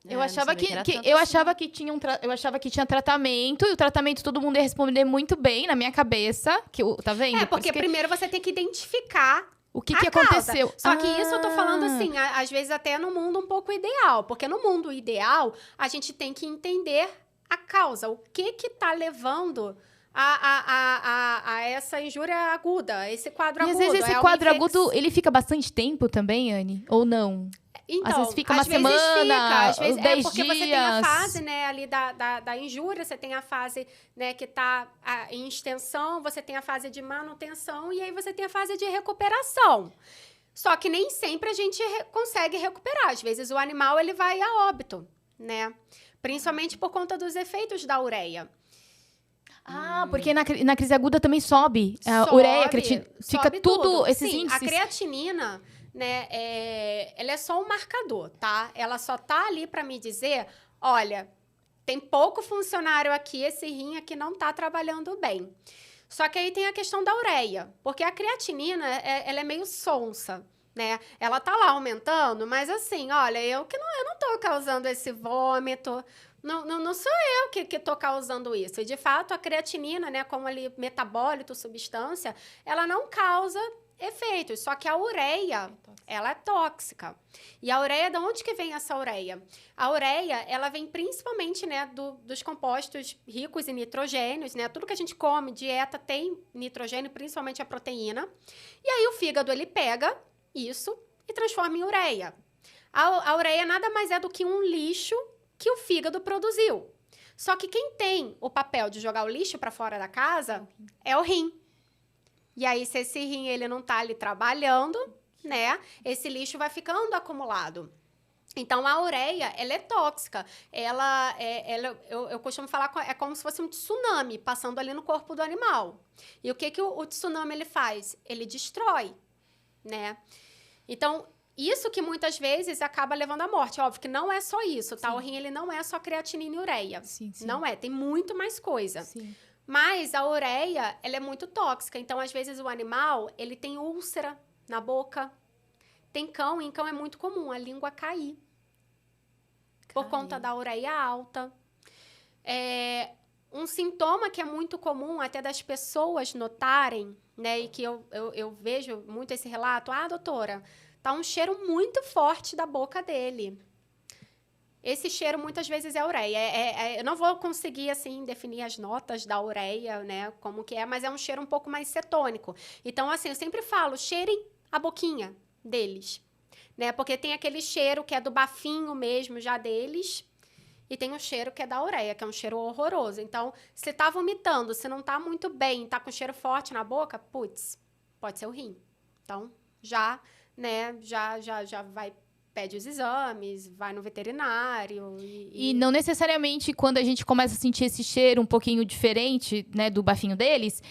Eu não achava sabia que, era que- tanto eu assim. achava que tinha eu achava que tinha tratamento, e o tratamento todo mundo ia responder muito bem na minha cabeça, tá vendo? Por Porque isso que- primeiro você tem que identificar o que a aconteceu. causa. Só que isso eu tô falando assim, às vezes até no mundo um pouco ideal. Porque no mundo ideal, a gente tem que entender a causa. O que tá levando a essa injúria aguda, a esse quadro E às agudo. vezes esse É uma quadro infec- agudo, ele fica bastante tempo também, Anne? Ou não? Então, Às vezes fica uma às vezes semana, às vezes, uns 10 porque você tem a dias. fase, né, ali da injúria, você tem a fase, né, que tá em extensão, você tem a fase de manutenção e aí você tem a fase de recuperação. Só que nem sempre a gente consegue recuperar. Às vezes o animal ele vai a óbito, né? Principalmente por conta dos efeitos da ureia. Ah, porque na crise aguda também sobe. A Sobe, ureia, creatina, fica sobe tudo, esses Sim, índices. a creatinina, né, ela é só um marcador, tá? Ela só tá ali para me dizer, olha, tem pouco funcionário aqui, esse rim aqui não tá trabalhando bem. Só que aí tem a questão da ureia, porque a creatinina, ela é meio sonsa, né? Ela tá lá aumentando, mas assim, olha, eu não tô causando esse vômito, não sou eu que tô causando isso. E, de fato, a creatinina, né, como ali metabólito, substância, ela não causa efeitos. Só que a ureia, ela é tóxica. E a ureia, de onde que vem essa ureia? A ureia, ela vem principalmente, né, dos compostos ricos em nitrogênios, né? Tudo que a gente come, dieta, tem nitrogênio, principalmente a proteína. E aí o fígado, ele pega isso e transforma em ureia. A ureia nada mais é do que um lixo que o fígado produziu. Só que quem tem o papel de jogar o lixo para fora da casa é o rim. E aí, se esse rim ele não tá ali trabalhando, né? Esse lixo vai ficando acumulado. Então, a ureia, ela é tóxica. Eu costumo falar, é como se fosse um tsunami passando ali no corpo do animal. E o que o tsunami ele faz? Ele destrói, né? Então, isso que muitas vezes acaba levando à morte. Óbvio que não é só isso, tá? Sim. O rim, ele não é só creatinina e ureia. Sim, sim. Não é, tem muito mais coisa. Sim. Mas a ureia, ela é muito tóxica. Então, às vezes, o animal, ele tem úlcera na boca. Tem cão, e em cão é muito comum a língua cair. Por conta da ureia alta. Um sintoma que é muito comum até das pessoas notarem, né? E que eu vejo muito esse relato. Ah, doutora, tá um cheiro muito forte da boca dele. Esse cheiro, muitas vezes, é ureia. Eu não vou conseguir, assim, definir as notas da ureia, né? Como que é, mas é um cheiro um pouco mais cetônico. Então, assim, eu sempre falo, cheirem a boquinha deles, né? Porque tem aquele cheiro que é do bafinho mesmo já deles, e tem um cheiro que é da ureia, que é um cheiro horroroso. Então, se tá vomitando, se não tá muito bem, tá com cheiro forte na boca, putz, pode ser o rim. Então, já vai... pede os exames, vai no veterinário. E não necessariamente quando a gente começa a sentir esse cheiro um pouquinho diferente, né, do bafinho deles,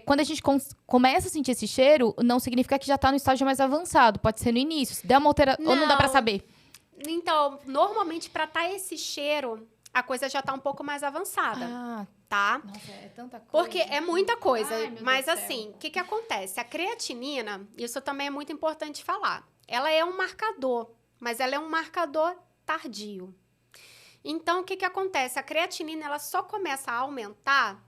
quando a gente começa a sentir esse cheiro, não significa que já está no estágio mais avançado. Pode ser no início. Se der uma alteração, ou não dá para saber? Então, normalmente, para estar esse cheiro, a coisa já tá um pouco mais avançada, Ah, tá? nossa, é tanta coisa. Porque é muita coisa. Ai, meu Mas Deus do céu. assim, o que acontece? A creatinina, isso também é muito importante falar. Ela é um marcador, mas ela é um marcador tardio. Então, o que acontece? A creatinina, ela só começa a aumentar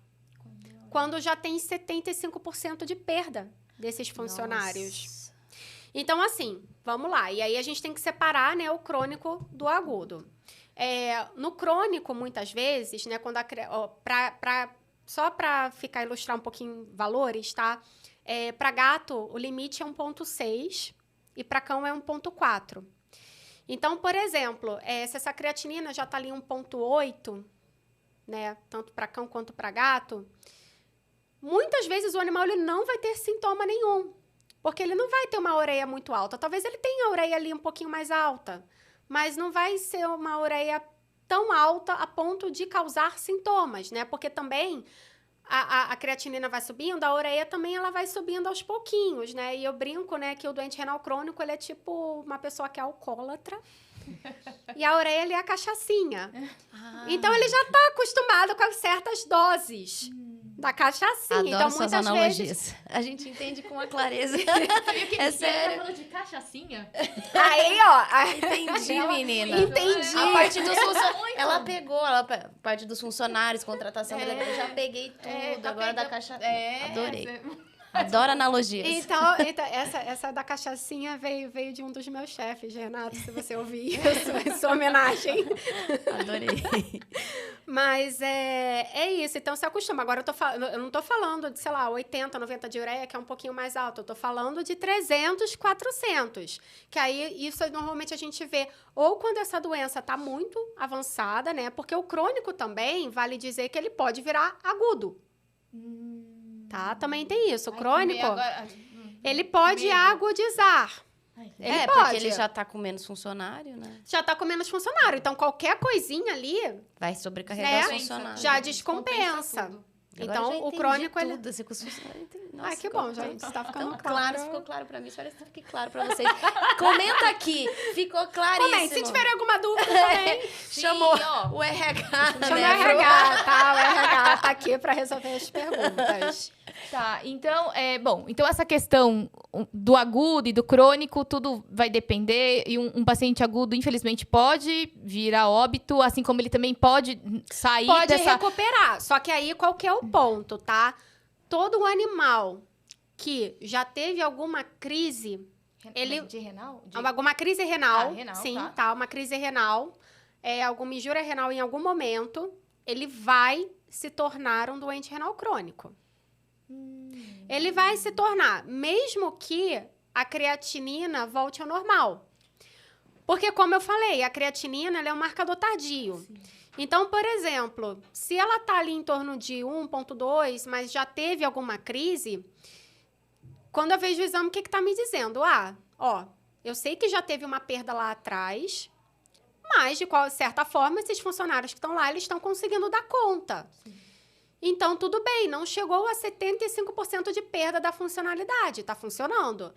quando já tem 75% de perda desses funcionários. Nossa. Então, assim, vamos lá. E aí a gente tem que separar, né, o crônico do agudo. No crônico, muitas vezes, né, quando só para ficar ilustrar um pouquinho valores, tá? Para gato, o limite é 1,6 e para cão é 1,4. Então, por exemplo, se essa creatinina já está ali 1,8, né, tanto para cão quanto para gato, muitas vezes o animal ele não vai ter sintoma nenhum. Porque ele não vai ter uma ureia muito alta. Talvez ele tenha a ureia ali um pouquinho mais alta, mas não vai ser uma ureia tão alta a ponto de causar sintomas, né? Porque também a creatinina vai subindo, a ureia também ela vai subindo aos pouquinhos, né? E eu brinco, né, que o doente renal crônico, ele é tipo uma pessoa que é alcoólatra e a ureia ele é a cachaçinha. Então, ele já está acostumado com certas doses da cachaçinha. Adoro Então, suas muitas analogias. vezes... A gente entende com uma clareza. É sério. falando de cachaçinha? Aí, ó... Entendi, menina. Entendi. A parte dos funcionários. Ela pegou a parte dos funcionários, contratação dela. Eu já peguei tudo. tá Agora da pegando- cachaça. É, Adorei. você- Adoro analogias. Então essa da cachaçinha veio de um dos meus chefes, Renato, se você ouvir isso, em sua homenagem. Adorei. Mas é isso, então se acostuma. Agora eu não tô falando de, sei lá, 80, 90 de ureia, que é um pouquinho mais alto. Eu tô falando de 300, 400. Que aí, isso normalmente a gente vê ou quando essa doença tá muito avançada, né? Porque o crônico também, vale dizer que ele pode virar agudo. Tá? Também tem isso. O Ai, crônico, que agora- ele pode medo. agudizar. Ele porque pode. ele já tá com menos funcionário, né? Já tá com menos funcionário. Então, qualquer coisinha ali Vai sobrecarregar Né? os funcionários. já descompensa. tudo. Agora Então, já o entendi crônico, ele... tudo, assim, com os funcionários. eu entendi. Ai, Nossa, que bom, gente. Está ficando Tão claro. claro, ficou claro pra mim. Espero que fique claro pra vocês. Comenta aqui. Ficou claríssimo. Comente. Se tiver alguma dúvida também, Chamou ó. o RH, chama o né? RH, tá? O RH tá aqui para resolver as perguntas. Tá, então, bom, então essa questão do agudo e do crônico, tudo vai depender, e um paciente agudo, infelizmente, pode vir a óbito, assim como ele também pode sair Pode dessa... recuperar. Só que aí, qual que é o ponto, tá? Todo animal que já teve alguma crise, ele... De renal? De... alguma crise renal, renal, sim, tá. uma crise renal, alguma injúria renal em algum momento, ele vai se tornar um doente renal crônico. Ele vai se tornar, mesmo que a creatinina volte ao normal. Porque, como eu falei, a creatinina ela é um marcador tardio. Sim. Então, por exemplo, se ela está ali em torno de 1,2, mas já teve alguma crise, quando eu vejo o exame, o que está me dizendo? Eu sei que já teve uma perda lá atrás, mas, de certa forma, esses funcionários que estão lá, eles estão conseguindo dar conta. Sim. Então, tudo bem, não chegou a 75% de perda da funcionalidade, está funcionando.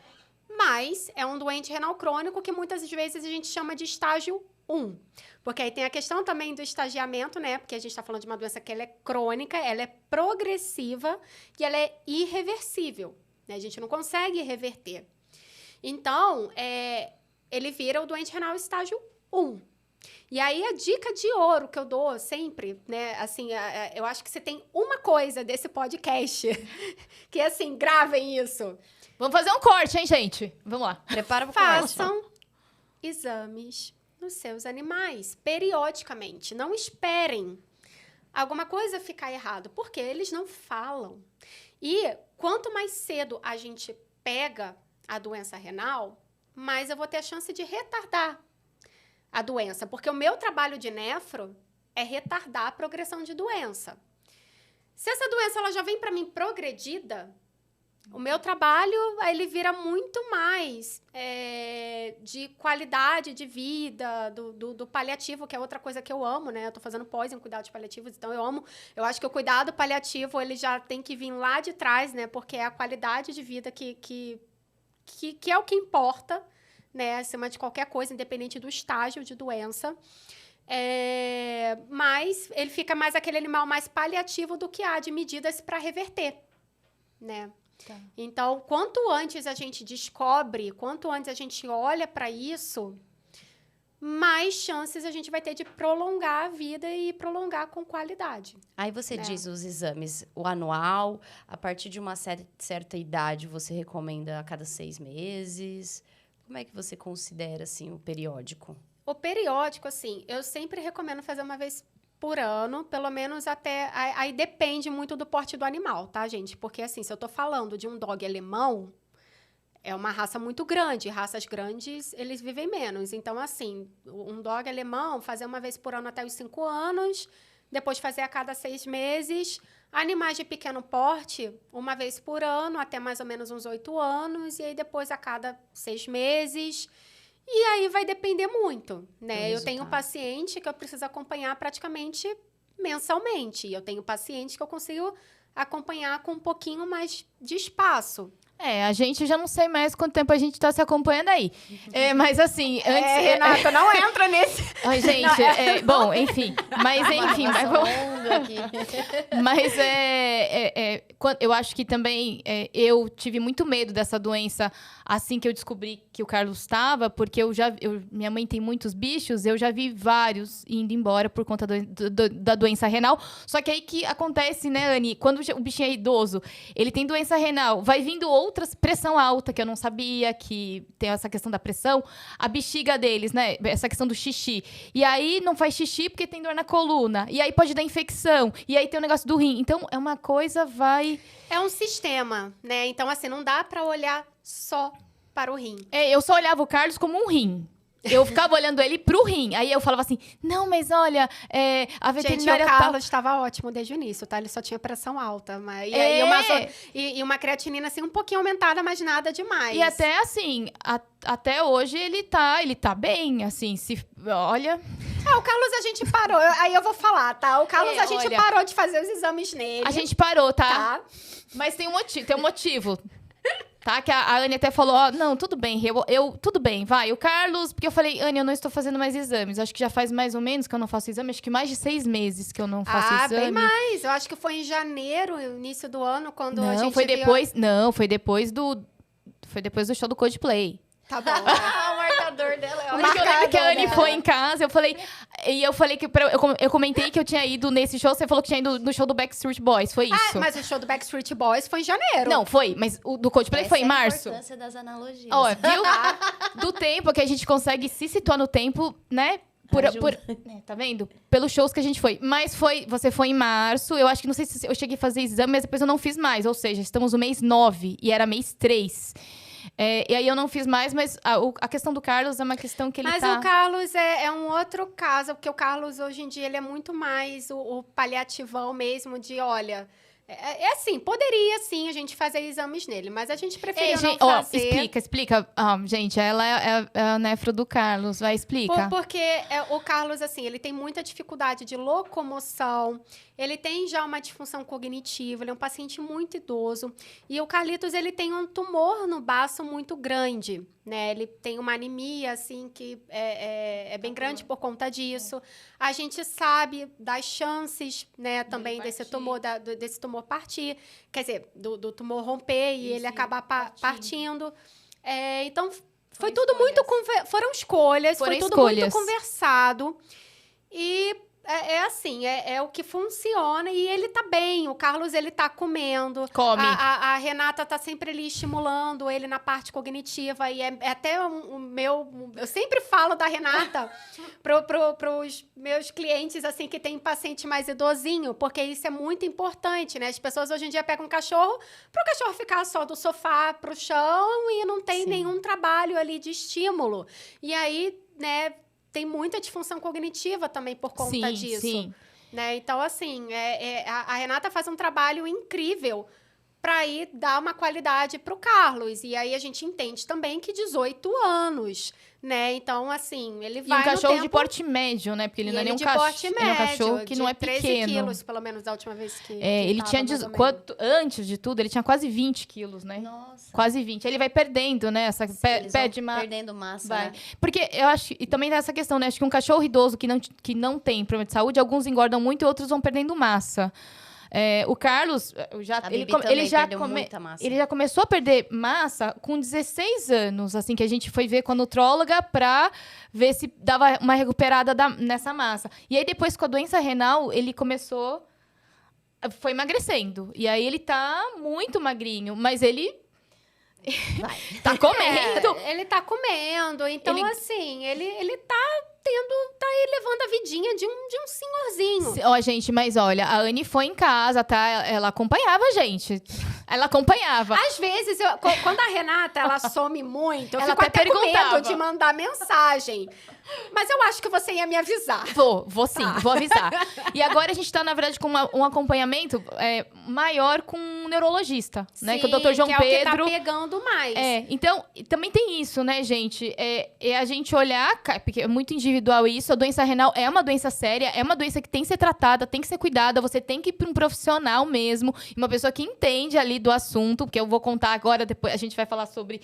Mas é um doente renal crônico que muitas vezes a gente chama de estágio 1. Porque aí tem a questão também do estagiamento, né? Porque a gente está falando de uma doença que ela é crônica, ela é progressiva e ela é irreversível. Né? A gente não consegue reverter. Então, ele vira o doente renal estágio 1. E aí, a dica de ouro que eu dou sempre, né? Assim, eu acho que você tem uma coisa desse podcast, que é assim, gravem isso. Vamos fazer um corte, hein, gente? Vamos lá. Prepara para o corte. Façam exames nos seus animais, periodicamente. Não esperem alguma coisa ficar errado, porque eles não falam. E quanto mais cedo a gente pega a doença renal, mais eu vou ter a chance de retardar a doença, porque o meu trabalho de nefro é retardar a progressão de doença. Se essa doença ela já vem para mim progredida, o meu trabalho ele vira muito mais de qualidade de vida, do paliativo, que é outra coisa que eu amo, né? Eu tô fazendo pós em cuidados paliativos, então eu amo. Eu acho que o cuidado paliativo ele já tem que vir lá de trás, né? Porque é a qualidade de vida que é o que importa, né, acima de qualquer coisa, independente do estágio de doença. Mas ele fica mais aquele animal mais paliativo do que há de medidas para reverter, né? Tá. Então, quanto antes a gente descobre, quanto antes a gente olha para isso, mais chances a gente vai ter de prolongar a vida e prolongar com qualidade. Aí você É. diz os exames, o anual, a partir de uma certa idade, você recomenda a cada 6 meses? Como é que você considera, assim, o periódico? O periódico, assim, eu sempre recomendo fazer uma vez por ano, pelo menos até... Aí depende muito do porte do animal, tá, gente? Porque, assim, se eu tô falando de um dog alemão, é uma raça muito grande. Raças grandes, eles vivem menos. Então, assim, um dog alemão, fazer uma vez por ano até os 5 anos, depois fazer a cada 6 meses. Animais de pequeno porte, uma vez por ano, até mais ou menos uns 8 anos. E aí, depois, a cada 6 meses... E aí vai depender muito, né? Eu tenho paciente que eu preciso acompanhar praticamente mensalmente. E eu tenho paciente que eu consigo acompanhar com um pouquinho mais de espaço. A gente já não sei mais quanto tempo a gente tá se acompanhando aí. Mas assim, antes... Renata, não entra nesse... Ai, gente, bom, enfim. Mas enfim, mas vamos... Mas eu acho que também eu tive muito medo dessa doença assim que eu descobri que o Carlos estava, porque minha mãe tem muitos bichos, eu já vi vários indo embora por conta da doença renal. Só que aí que acontece, né, Anny? Quando o bichinho é idoso, ele tem doença renal, vai vindo outras, pressão alta, que eu não sabia, que tem essa questão da pressão, a bexiga deles, né? Essa questão do xixi. E aí não faz xixi porque tem dor na coluna. E aí pode dar infecção. E aí tem o negócio do rim. Então, é uma coisa, vai... É um sistema, né? Então, assim, não dá para olhar só para o rim. Eu só olhava o Carlos como um rim. Eu ficava olhando ele pro rim. Aí eu falava assim, não, mas olha, a veterinária... Gente, o Carlos estava ótimo desde o início, tá? Ele só tinha pressão alta. Mas, e uma creatinina, assim, um pouquinho aumentada, mas nada demais. E até, assim, até hoje ele tá bem, assim, se... Olha... O Carlos a gente parou. Aí eu vou falar, tá? O Carlos a gente parou de fazer os exames nele. A gente parou, tá? Tá. Mas tem um motivo. Tá? Que a Anny até falou, não, tudo bem, tudo bem, vai. O Carlos, porque eu falei, Anny, eu não estou fazendo mais exames. Acho que já faz mais ou menos que eu não faço exame. Acho que mais de 6 meses que eu não faço exame. Bem mais. Eu acho que foi em janeiro, início do ano, quando a gente foi depois do show do Coldplay. Tá bom. O marcador dela é Porque eu lembro que a Anny foi em casa, eu falei que eu comentei que eu tinha ido nesse show, você falou que tinha ido no show do Backstreet Boys, foi isso? Mas o show do Backstreet Boys foi em janeiro. Não, foi, mas o do Coldplay foi em março. A importância das analogias. Ó, viu? Do tempo que a gente consegue se situar no tempo, né? Tá vendo? Pelos shows que a gente foi. Mas você foi em março, eu acho que não sei se eu cheguei a fazer exame, mas depois eu não fiz mais. Ou seja, estamos no mês 9 e era mês 3. E aí eu não fiz mais, mas a questão do Carlos é uma questão que ele Mas o Carlos é um outro caso, porque o Carlos, hoje em dia, ele é muito mais o paliativão mesmo de, olha... assim, poderia sim a gente fazer exames nele, mas a gente preferiu não fazer. Explica. Gente, ela é a nefro do Carlos, vai, explica. Porque o Carlos, assim, ele tem muita dificuldade de locomoção, ele tem já uma disfunção cognitiva, ele é um paciente muito idoso. E o Carlitos, ele tem um tumor no baço muito grande, né? Ele tem uma anemia, assim, que é bem grande por conta disso. A gente sabe das chances, né, também desse tumor, desse tumor partir. Quer dizer, do tumor romper e ele acabar partindo. Então, foi tudo muito... Foram escolhas, foi tudo muito conversado. E... assim, é o que funciona e ele tá bem. O Carlos, ele tá comendo. Come. A Renata tá sempre ali estimulando ele na parte cognitiva. E até o meu... Eu sempre falo da Renata pros meus clientes, assim, que tem paciente mais idosinho, porque isso é muito importante, né? As pessoas hoje em dia pegam um cachorro pro cachorro ficar só do sofá pro chão e não tem nenhum trabalho ali de estímulo. E aí, né... Tem muita disfunção cognitiva também por conta disso. Sim. Né? Então, assim, a Renata faz um trabalho incrível para ir dar uma qualidade para o Carlos. E aí a gente entende também que 18 anos, né? Então, assim, ele vai E um cachorro no de tempo... porte médio, né? Porque ele não é nem um de cachorro. porte Ele é um cachorro médio, que de não é 13 pequeno. quilos, pelo menos, da última vez que Ele tava, tinha... mais ou menos. Antes de tudo, ele tinha quase 20 quilos, né? Nossa. Quase 20. Ele vai perdendo, né? Essa Eles vão perde massa. perdendo massa, Vai. né? Porque eu acho... E também tem essa questão, né? Acho que um cachorro idoso que não tem problema de saúde, alguns engordam muito e outros vão perdendo massa. O Carlos, A Bibi também perdeu muita massa. ele já começou a perder massa com 16 anos, assim, que a gente foi ver com a nutróloga pra ver se dava uma recuperada nessa massa. E aí, depois, com a doença renal, ele foi emagrecendo. E aí, ele tá muito magrinho, mas ele Vai. tá comendo. Ele tá comendo, então assim, ele tá aí levando a vidinha de um senhorzinho. Ó, gente, mas olha, a Anne foi em casa, tá? Ela acompanhava a gente. Ela acompanhava. Às vezes, quando a Renata, ela some muito, eu Ela fico até até com perguntava. medo de mandar mensagem. Mas eu acho que você ia me avisar. Vou sim, vou avisar. E agora a gente tá, na verdade, com um acompanhamento maior com um neurologista, né? Que é o Dr. João que é Pedro. o que tá pegando mais. Então, também tem isso, né, gente? É a gente olhar, porque é muito individual isso, a doença renal é uma doença séria, é uma doença que tem que ser tratada, tem que ser cuidada, você tem que ir para um profissional mesmo, uma pessoa que entende ali do assunto, porque eu vou contar agora, depois a gente vai falar sobre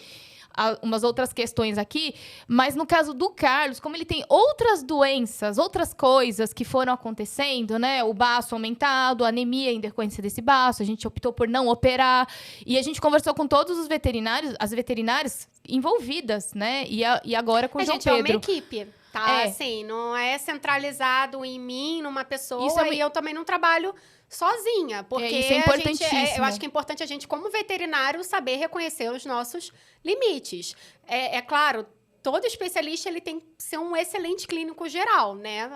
umas outras questões aqui, mas no caso do Carlos, como ele tem outras doenças, outras coisas que foram acontecendo, né? O baço aumentado, a anemia em decorrência desse baço, a gente optou por não operar, e a gente conversou com todos os veterinários, as veterinárias envolvidas, né? E agora com o João gente, é uma Pedro. equipe, tá? É. Assim, não é centralizado em mim, numa pessoa, Isso é e eu também não trabalho sozinha, porque isso é importantíssimo. eu acho que é importante a gente, como veterinário, saber reconhecer os nossos limites. É claro, todo especialista ele tem que ser um excelente clínico geral, né?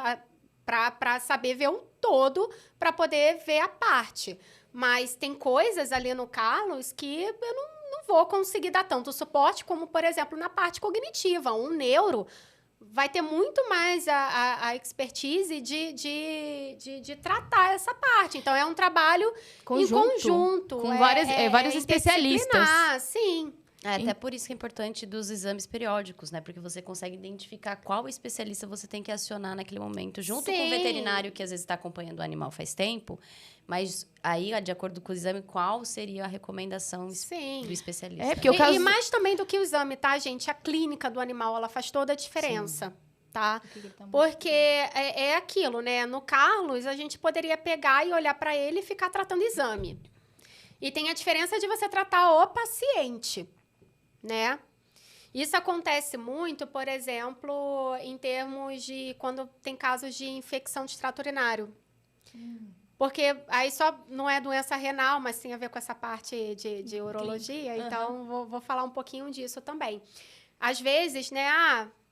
Para saber ver o todo, para poder ver a parte. Mas tem coisas ali no Carlos que eu não vou conseguir dar tanto suporte, como, por exemplo, na parte cognitiva. Um neuro vai ter muito mais a expertise de tratar essa parte. Então, é um trabalho em conjunto. Com vários especialistas. Sim. Até por isso que é importante dos exames periódicos, né? Porque você consegue identificar qual especialista você tem que acionar naquele momento, junto com o veterinário que às vezes está acompanhando o animal faz tempo. Mas aí, de acordo com o exame, qual seria a recomendação do especialista? Porque o caso... E mais também do que o exame, tá, gente? A clínica do animal, ela faz toda a diferença. Sim. Tá? Porque é aquilo, né? No Carlos, a gente poderia pegar e olhar para ele e ficar tratando exame. E tem a diferença de você tratar o paciente, né? Isso acontece muito, por exemplo, em termos de quando tem casos de infecção de trato urinário. Porque aí só não é doença renal, mas tem a ver com essa parte de urologia. Então, vou falar um pouquinho disso também. Às vezes, né?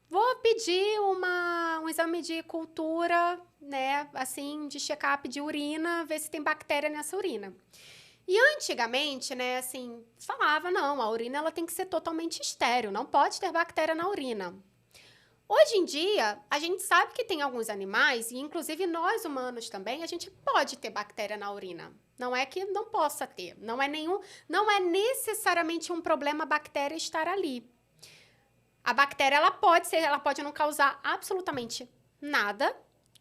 Vou pedir um exame de cultura, né? Assim, de check-up de urina, ver se tem bactéria nessa urina. E antigamente, né, assim, falava, não, a urina ela tem que ser totalmente estéril, não pode ter bactéria na urina. Hoje em dia, a gente sabe que tem alguns animais, e inclusive nós humanos também, a gente pode ter bactéria na urina. Não é que não possa ter. Não é necessariamente um problema a bactéria estar ali. A bactéria, ela pode não causar absolutamente nada,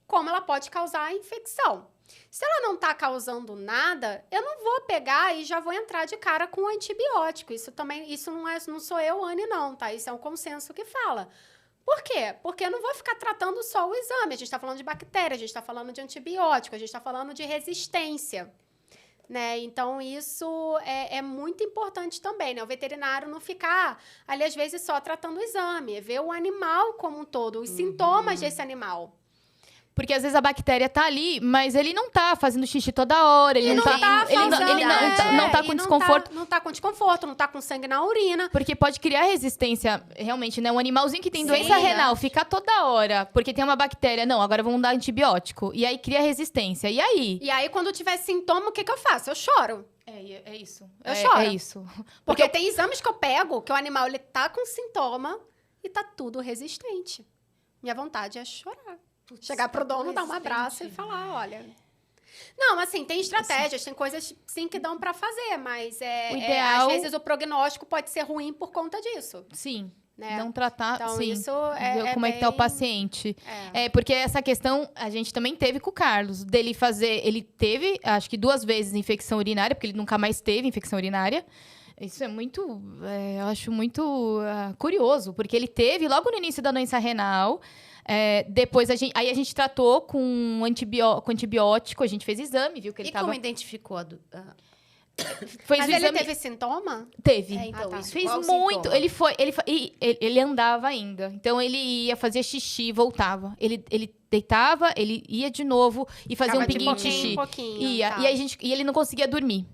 como ela pode causar a infecção. Se ela não está causando nada, eu não vou pegar e já vou entrar de cara com antibiótico. Isso não sou eu, Anne, não, tá? Isso é um consenso que fala. Por quê? Porque eu não vou ficar tratando só o exame. A gente está falando de bactéria, a gente está falando de antibiótico, a gente está falando de resistência, né? Então, isso é muito importante também, né? O veterinário não ficar, ali, às vezes, só tratando o exame, ver o animal como um todo, os sintomas desse animal. Porque às vezes a bactéria tá ali, mas ele não tá fazendo xixi toda hora, ele não tá com desconforto. Não tá com desconforto, não tá com sangue na urina. Porque pode criar resistência, realmente, né? Um animalzinho que tem doença renal, fica toda hora, porque tem uma bactéria. Não, agora vamos dar antibiótico. E aí cria resistência. E aí? E aí, quando tiver sintoma, o que eu faço? Eu choro. É isso. Eu choro. É isso. Porque tem exames que eu pego, que o animal ele tá com sintoma e tá tudo resistente. Minha vontade é chorar. Chegar pro dono, dar um abraço e falar, olha... Não, assim, tem estratégias, tem coisas sim que dão pra fazer, mas O ideal- às vezes o prognóstico pode ser ruim por conta disso, Sim. né? Não tratar, Então, sim. isso Ver como é que tá o bem- paciente. É. Porque essa questão a gente também teve com o Carlos, dele fazer. Ele teve, acho que 2 vezes infecção urinária, porque ele nunca mais teve infecção urinária. Isso é muito. Eu acho muito curioso, porque ele teve logo no início da doença renal. Depois aí a gente tratou com antibiótico, a gente fez exame, viu que ele E tava. como identificou Fez Mas o ele exame. teve sintoma? Teve. então, tá. isso, Fez qual o muito. sintoma? Ele andava ainda. Então ele ia, fazia xixi, voltava. Ele deitava, ele ia de novo e fazia Ficava um pinguinho de pouquinho em xixi. pouquinho, Ia. tá. E ele não conseguia dormir.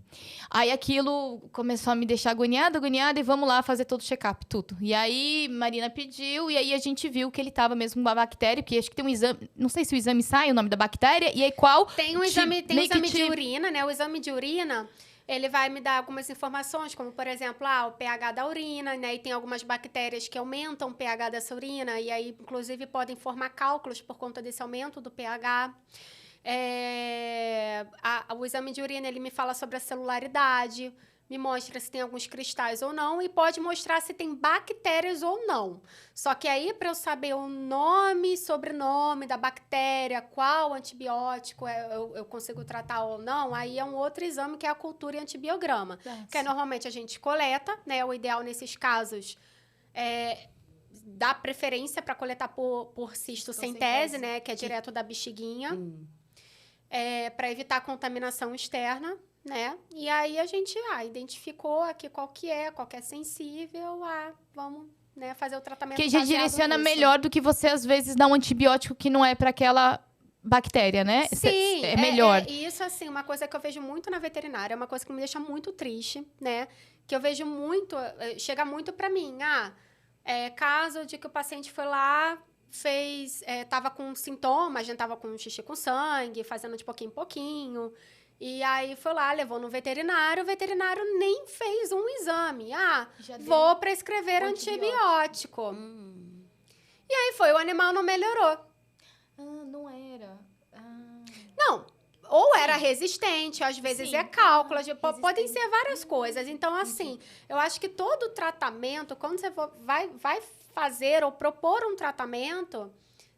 Aí aquilo começou a me deixar agoniada, e vamos lá fazer todo o check-up, tudo. E aí Marina pediu, e aí a gente viu que ele tava mesmo com uma bactéria, porque acho que tem um exame, não sei se o exame sai, o nome da bactéria, e aí qual... Tem um exame, de urina, né? O exame de urina, ele vai me dar algumas informações, como, por exemplo, o pH da urina, né? E tem algumas bactérias que aumentam o pH dessa urina, e aí, inclusive, podem formar cálculos por conta desse aumento do pH. O exame de urina, ele me fala sobre a celularidade, me mostra se tem alguns cristais ou não, e pode mostrar se tem bactérias ou não. Só que aí, para eu saber o nome, sobrenome da bactéria, qual antibiótico eu consigo tratar ou não, aí é um outro exame que é a cultura e antibiograma. Que aí, normalmente a gente coleta, né? O ideal nesses casos dá preferência para coletar por cistocentese, né? Que é direto da bexiguinha. Para evitar a contaminação externa, né? E aí a gente identificou aqui qual que é sensível, vamos, né, fazer o tratamento Que já baseado direciona nisso. melhor do que você, às vezes, dar um antibiótico que não é para aquela bactéria, né? Sim, é melhor. E isso, assim, uma coisa que eu vejo muito na veterinária, é uma coisa que me deixa muito triste, né? Que eu vejo muito, chega muito para mim, caso de que o paciente foi lá, tava com sintomas, já tava com xixi com sangue, fazendo de pouquinho em pouquinho. E aí foi lá, levou no veterinário, o veterinário nem fez um exame. Vou prescrever antibiótico. E aí o animal não melhorou. Não era. Não, ou era resistente, às vezes Sim. é cálculo, podem ser várias coisas. Então, assim, eu acho que todo tratamento, quando você vai fazer ou propor um tratamento,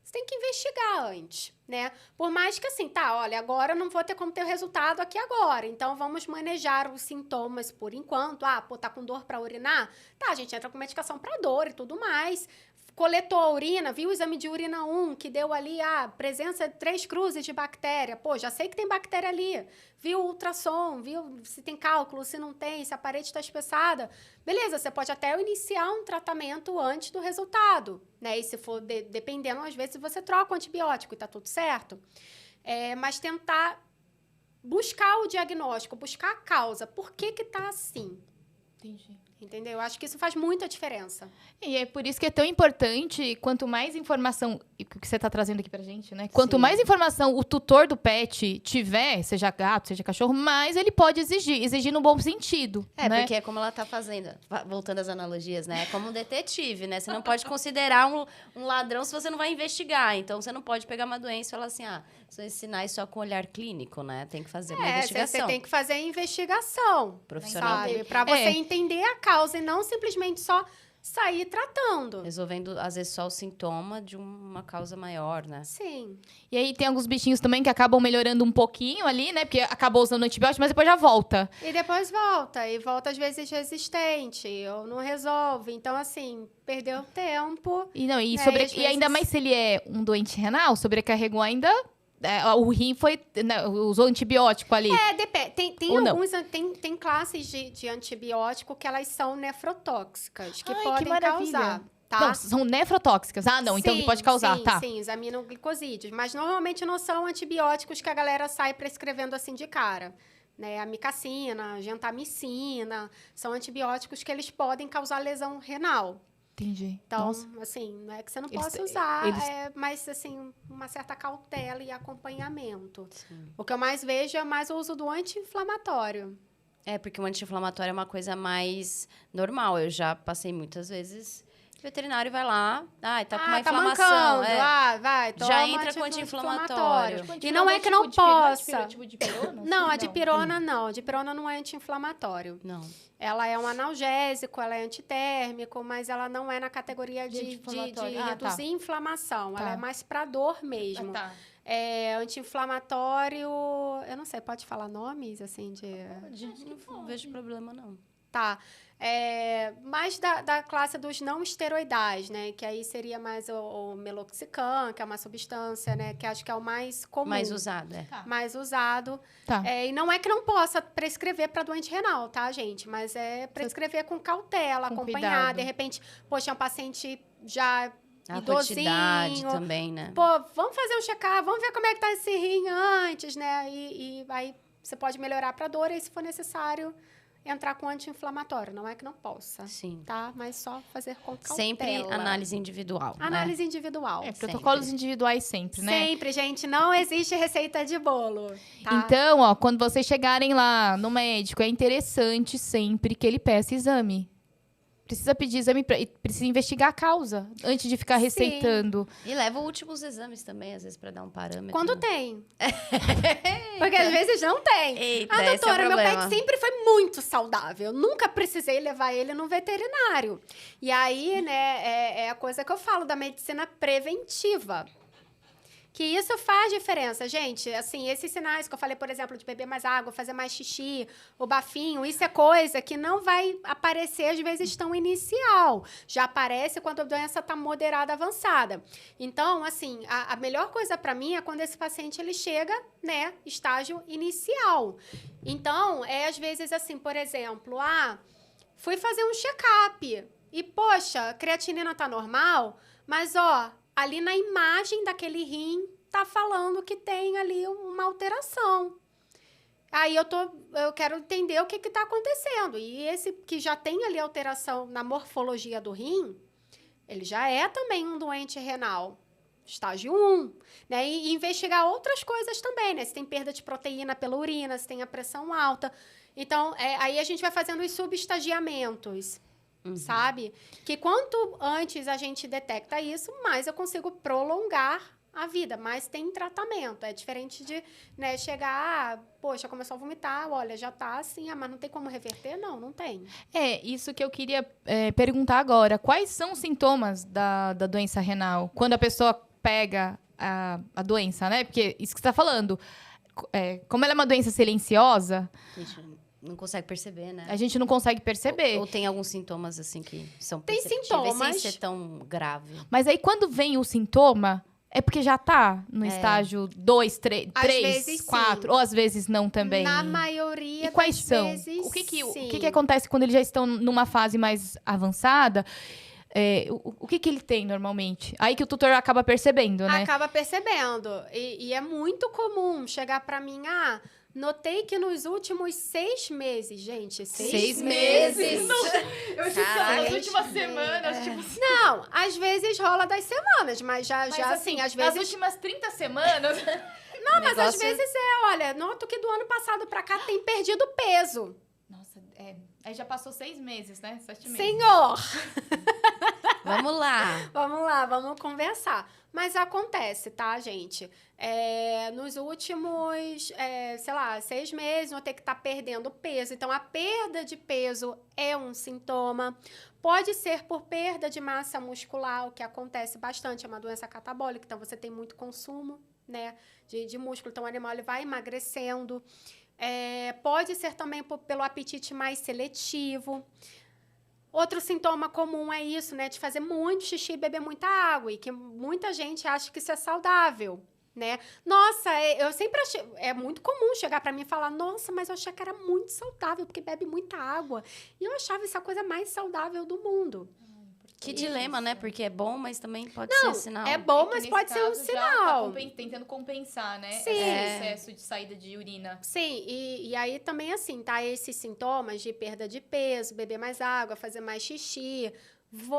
você tem que investigar antes, né? Por mais que assim, olha, agora eu não vou ter como ter o resultado aqui agora, então vamos manejar os sintomas por enquanto. Tá com dor para urinar? A gente entra com medicação para dor e tudo mais. Coletou a urina, viu o exame de urina 1, que deu ali presença de 3 cruzes de bactéria. Já sei que tem bactéria ali. Viu o ultrassom, viu se tem cálculo, se não tem, se a parede está espessada. Beleza, você pode até iniciar um tratamento antes do resultado, né? E se for, dependendo, às vezes você troca o antibiótico e tá tudo certo. Mas tentar buscar o diagnóstico, buscar a causa. Por que tá assim? Entendi. Entendeu? Eu acho que isso faz muita diferença. E é por isso que é tão importante, quanto mais informação, e o que você está trazendo aqui pra gente, né? Quanto mais informação o tutor do pet tiver, seja gato, seja cachorro, mais ele pode exigir no bom sentido, né? Porque é como ela tá fazendo, voltando às analogias, né? É como um detetive, né? Você não pode considerar um ladrão se você não vai investigar. Então, você não pode pegar uma doença e falar assim, são esses sinais só com olhar clínico, né? Tem que fazer uma investigação. Você tem que fazer a investigação, Profissional. sabe? Pra você entender a causa e não simplesmente só sair tratando. Resolvendo, às vezes, só o sintoma de uma causa maior, né? Sim. E aí tem alguns bichinhos também que acabam melhorando um pouquinho ali, né? Porque acabou usando antibiótico, mas depois já volta. E depois volta. E volta, às vezes, resistente. Ou não resolve. Então, assim, perdeu tempo. E às ainda mais se ele é um doente renal, sobrecarregou ainda... o rim foi... né, usou antibiótico ali. Depende. Tem classes de antibiótico que elas são nefrotóxicas, que podem causar. Tá? Não, são nefrotóxicas. Então que pode causar, tá? Sim, os aminoglicosídeos. Mas normalmente não são antibióticos que a galera sai prescrevendo assim de cara. Né? Amicacina, gentamicina, são antibióticos que eles podem causar lesão renal. Entendi. Então, Nossa. assim, não é que você não possa usar, mas, assim, uma certa cautela e acompanhamento. Sim. O que eu mais vejo é mais o uso do anti-inflamatório. Porque o anti-inflamatório é uma coisa mais normal. Eu já passei muitas vezes O veterinário vai lá, tá com uma tá inflamação. mancando, Já vai, toma entra com anti-inflamatório. anti-inflamatório. E não é que não possa. Tipo de pirona? Não, a dipirona não. A dipirona não é anti-inflamatório. Não. Ela é um analgésico, ela é antitérmico, mas ela não é na categoria de anti-inflamatório. reduzir inflamação. Tá. Ela é mais pra dor mesmo. Tá. É anti-inflamatório... Eu não sei, pode falar nomes, assim, de... Não vejo problema, não. Tá. Mais da classe dos não esteroidais, né? Que aí seria mais o meloxicam, que é uma substância, né? Que acho que é o mais comum. Mais usado, Tá. Mais usado. Tá. E não é que não possa prescrever para doente renal, tá, gente? Mas é prescrever com cautela, Com acompanhar. cuidado. De repente, poxa, é um paciente já A idosinho. quantidade também, né? Pô, vamos fazer um check-up, vamos ver como é que tá esse rim antes, né? E aí você pode melhorar para dor e, se for necessário, entrar com anti-inflamatório. Não é que não possa, Sim. tá? Mas só fazer com cautela. Sempre análise individual, né? Análise individual. Protocolos individuais sempre, né? Sempre, gente. Não existe receita de bolo, tá? Então, ó, quando vocês chegarem lá no médico, é interessante sempre que ele peça exame. Precisa pedir exame e precisa investigar a causa antes de ficar Sim. receitando. E leva últimos exames também, às vezes, para dar um parâmetro. Quando tem. Porque às vezes não tem. Eita, Ah, esse é o doutora, meu problema. pet sempre foi muito saudável. Eu nunca precisei levar ele no veterinário. E aí, né, é a coisa que eu falo da medicina preventiva. Que isso faz diferença, gente. Assim, esses sinais que eu falei, por exemplo, de beber mais água, fazer mais xixi, o bafinho, isso é coisa que não vai aparecer, às vezes, tão inicial. Já aparece quando a doença está moderada, avançada. Então, assim, a melhor coisa para mim é quando esse paciente ele chega, né, estágio inicial. Então, às vezes, assim, por exemplo, fui fazer um check-up e, poxa, a creatinina tá normal, mas, ali na imagem daquele rim, tá falando que tem ali uma alteração. Aí eu quero entender o que está acontecendo. E esse que já tem ali alteração na morfologia do rim, ele já é também um doente renal, estágio 1, né? E investigar outras coisas também, né? Se tem perda de proteína pela urina, se tem a pressão alta. Então, aí a gente vai fazendo os subestagiamentos. Sabe? Que quanto antes a gente detecta isso, mais eu consigo prolongar a vida. Mas tem tratamento. É diferente de, né, chegar, poxa, começou a vomitar, olha, já tá assim, mas não tem como reverter? Não tem. Isso que eu queria perguntar agora. Quais são os sintomas da doença renal? Quando a pessoa pega a doença, né? Porque isso que você está falando, como ela é uma doença silenciosa, A gente não consegue perceber, né? a gente não consegue perceber. Ou tem alguns sintomas, assim, que são Tem perceptíveis sintomas. sem ser tão grave. Mas aí, quando vem o sintoma, é porque já tá no estágio 2, 3, Às vezes, 4, sim. ou às vezes não também. Na maioria E quais das são? vezes, O sim. que acontece quando eles já estão numa fase mais avançada? O que ele tem normalmente? Aí que o tutor acaba percebendo, né? Acaba percebendo. E é muito comum chegar para mim, notei que nos últimos 6 meses, gente, 6 meses. Eu achei que era nas últimas semanas, tipo assim. Não, às vezes rola das semanas, mas já assim, às Nas vezes... últimas 30 semanas. Não, mas às negócio- vezes olha, noto que do ano passado para cá tem perdido peso. Nossa, aí já passou 6 meses, né? 7 meses. Senhor! Vamos lá. Vamos lá, vamos conversar. Mas acontece, tá, gente? Nos últimos, 6 meses, vão ter que estar perdendo peso. Então, a perda de peso é um sintoma. Pode ser por perda de massa muscular, o que acontece bastante. É uma doença catabólica, então você tem muito consumo, né, de músculo. Então, o animal ele vai emagrecendo. Pode ser também pelo apetite mais seletivo. Outro sintoma comum é isso, né? De fazer muito xixi e beber muita água. E que muita gente acha que isso é saudável, né? Nossa, eu sempre achei... É muito comum chegar pra mim e falar, nossa, mas eu achei que era muito saudável, porque bebe muita água. E eu achava isso a coisa mais saudável do mundo. Que dilema, né? Porque é bom, mas também pode ser sinal. É bom, Que mas nesse pode ser um caso já sinal. Tá tentando compensar, né? Sim. Esse excesso de saída de urina. Sim, e aí também assim, tá? Esses sintomas de perda de peso, beber mais água, fazer mais xixi,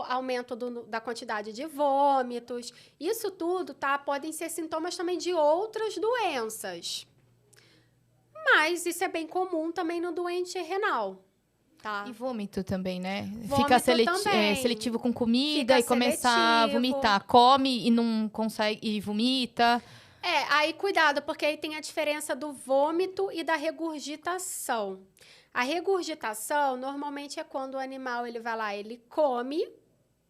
aumento da quantidade de vômitos. Isso tudo, tá? Podem ser sintomas também de outras doenças. Mas isso é bem comum também no doente renal. tá? E vômito também, né? Vômito Fica também. seletivo com comida Fica e começar a seletivo. vomitar. Come e não consegue e vomita. Aí cuidado, porque aí tem a diferença do vômito e da regurgitação. A regurgitação, normalmente, é quando o animal ele vai lá, ele come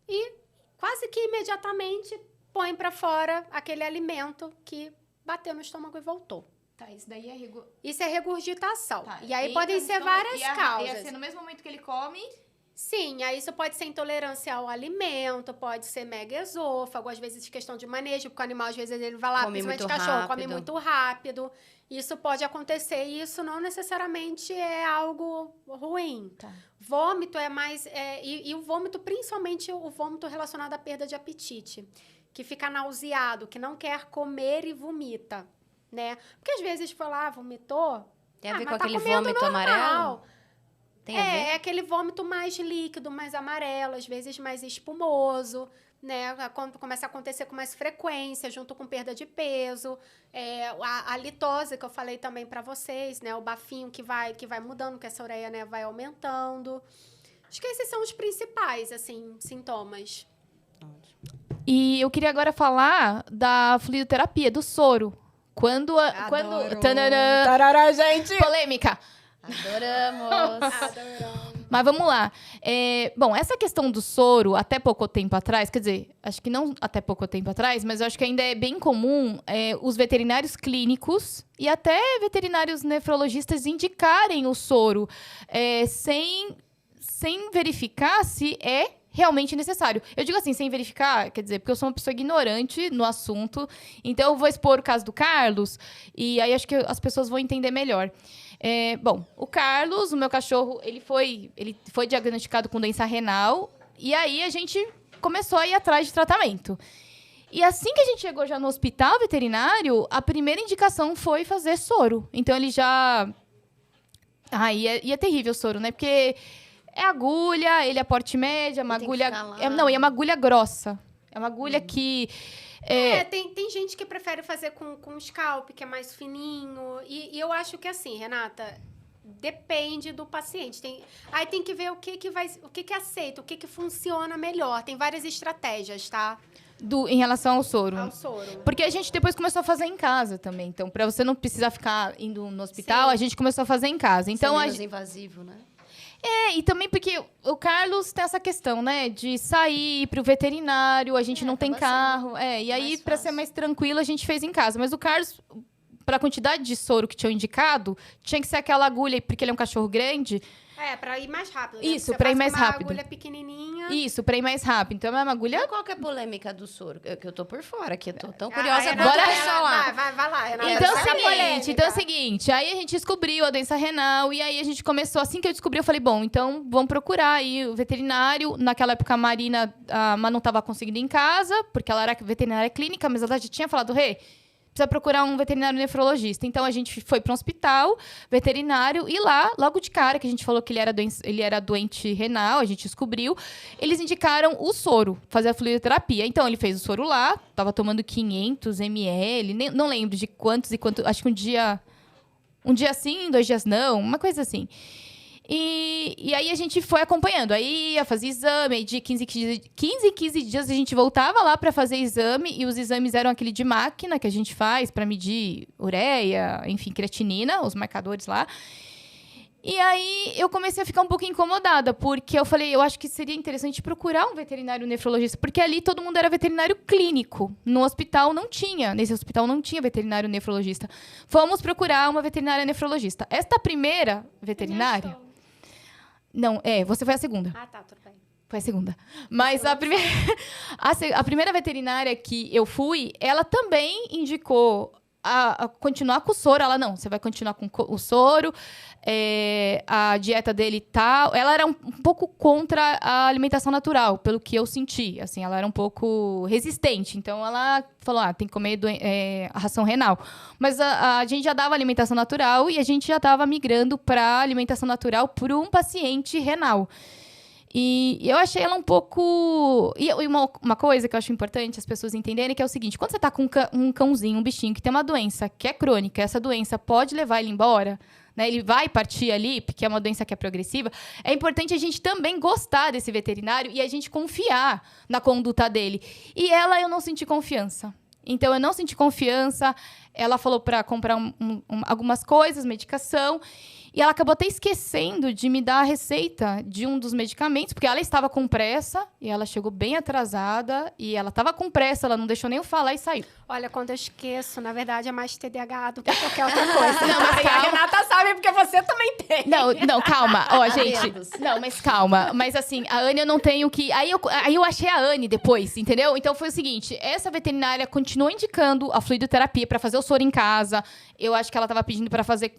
e quase que imediatamente põe para fora aquele alimento que bateu no estômago e voltou. Tá, isso daí é Isso é regurgitação. Tá, e aí entra podem no ser estômago várias e é causas. no mesmo momento que ele come. Sim, aí isso pode ser intolerância ao alimento, pode ser megaesôfago, às vezes questão de manejo, porque o animal, às vezes, ele vai lá, Come principalmente muito cachorro, come rápido. muito rápido. Isso pode acontecer e isso não necessariamente é algo ruim. Tá. Vômito é mais... e o vômito, principalmente o vômito relacionado à perda de apetite, que fica nauseado, que não quer comer e vomita, né? Porque às vezes foi lá, vomitou... Tem a ver com mas tá aquele comendo vômito normal. amarelo? Tem a ver? É aquele vômito mais líquido, mais amarelo, às vezes mais espumoso, né? Começa a acontecer com mais frequência, junto com perda de peso. A litose, que eu falei também para vocês, né? O bafinho que vai mudando, que essa ureia, né, vai aumentando. Acho que esses são os principais, assim, sintomas. E eu queria agora falar da fluidoterapia, do soro. Quando Adoro. Tananã, Tarará, gente! polêmica. Adoramos! Mas vamos lá. Bom, essa questão do soro, até pouco tempo atrás, quer dizer, acho que não até pouco tempo atrás, mas eu acho que ainda é bem comum os veterinários clínicos e até veterinários nefrologistas indicarem o soro sem verificar se é realmente necessário. Eu digo assim, sem verificar, quer dizer, porque eu sou uma pessoa ignorante no assunto, então eu vou expor o caso do Carlos, e aí acho que as pessoas vão entender melhor. Bom, o Carlos, o meu cachorro, ele foi diagnosticado com doença renal, e aí a gente começou a ir atrás de tratamento. E assim que a gente chegou já no hospital veterinário, a primeira indicação foi fazer soro. Então ele já... E é terrível o soro, né? Porque é agulha, ele é porte médio, é uma Tem que agulha... ficar lá. é uma agulha grossa. É uma agulha que... Tem gente que prefere fazer com scalp, que é mais fininho. E eu acho que assim, Renata, depende do paciente. Aí tem que ver o que aceita, o que funciona melhor. Tem várias estratégias, tá? Em relação ao soro. Ao soro. Porque a gente depois começou a fazer em casa também. Então, para você não precisar ficar indo no hospital, Sim. a gente começou a fazer em casa. Então, Ser menos invasivo, né? e também porque o Carlos tem essa questão, né? De sair para o veterinário, a gente não tem acaba carro. E aí, mais para ser fácil. mais tranquilo, a gente fez em casa. Mas o Carlos, para a quantidade de soro que tinham indicado, tinha que ser aquela agulha, porque ele é um cachorro grande. Pra ir mais rápido. Né? Isso, Você pra ir faz mais com uma rápido. agulha pequenininha. Isso, para ir mais rápido. Então, é uma agulha... E qual que é a polêmica do soro? Que eu tô por fora aqui, eu tô tão curiosa Renata, quanto a Bora- pessoa lá. Vai lá, Renata. Então Essa a polêmica. é o seguinte, aí a gente descobriu a doença renal e aí a gente começou, assim que eu descobri, eu falei, bom, então vamos procurar aí o veterinário. Naquela época a Marina não estava conseguindo ir em casa, porque ela era veterinária clínica, mas ela já tinha falado, precisa procurar um veterinário nefrologista. Então a gente foi para um hospital veterinário e lá, logo de cara, que a gente falou que ele era doente renal, a gente descobriu, eles indicaram o soro, fazer a fluidoterapia. Então ele fez o soro lá, estava tomando 500 ml, não lembro de quantos e quantos, acho que um dia sim, 2 dias não, uma coisa assim. E aí a gente foi acompanhando. Aí ia fazer exame, aí de 15 em 15 dias a gente voltava lá para fazer exame, e os exames eram aquele de máquina que a gente faz para medir ureia, enfim, creatinina, os marcadores lá. E aí eu comecei a ficar um pouco incomodada, porque eu falei, eu acho que seria interessante procurar um veterinário nefrologista, porque ali todo mundo era veterinário clínico. No hospital não tinha, nesse hospital não tinha veterinário nefrologista. Fomos procurar uma veterinária nefrologista. Esta primeira veterinária... Não, você foi a segunda. Tá, tudo bem. Foi a segunda. Mas a primeira veterinária que eu fui, ela também indicou a continuar com o soro. Ela, não, você vai continuar com o soro, a dieta dele tal. Ela era um pouco contra a alimentação natural, pelo que eu senti. Assim, ela era um pouco resistente. Então, ela falou, tem que comer a ração renal. Mas a gente já dava alimentação natural e a gente já estava migrando para alimentação natural por um paciente renal. E eu achei ela um pouco... E uma coisa que eu acho importante as pessoas entenderem, que é o seguinte, quando você tá com um cãozinho, um bichinho que tem uma doença que é crônica, essa doença pode levar ele embora, né? Ele vai partir ali, porque é uma doença que é progressiva, é importante a gente também gostar desse veterinário e a gente confiar na conduta dele. E eu não senti confiança. Então, eu não senti confiança. Ela falou para comprar algumas coisas, medicação. E ela acabou até esquecendo de me dar a receita de um dos medicamentos, porque ela estava com pressa, e ela chegou bem atrasada, e ela estava com pressa, ela não deixou nem eu falar e saiu. Olha, quando eu esqueço, na verdade, é mais TDAH do que qualquer outra coisa. Não, mas A calma. Renata sabe, porque você também tem. Não, calma. Ó, gente. Adendos. Não, mas calma. Mas assim, a Anne eu não tenho que... Aí eu achei a Anne depois, entendeu? Então foi o seguinte, essa veterinária continuou indicando a fluidoterapia para fazer o soro em casa. Eu acho que ela estava pedindo para fazer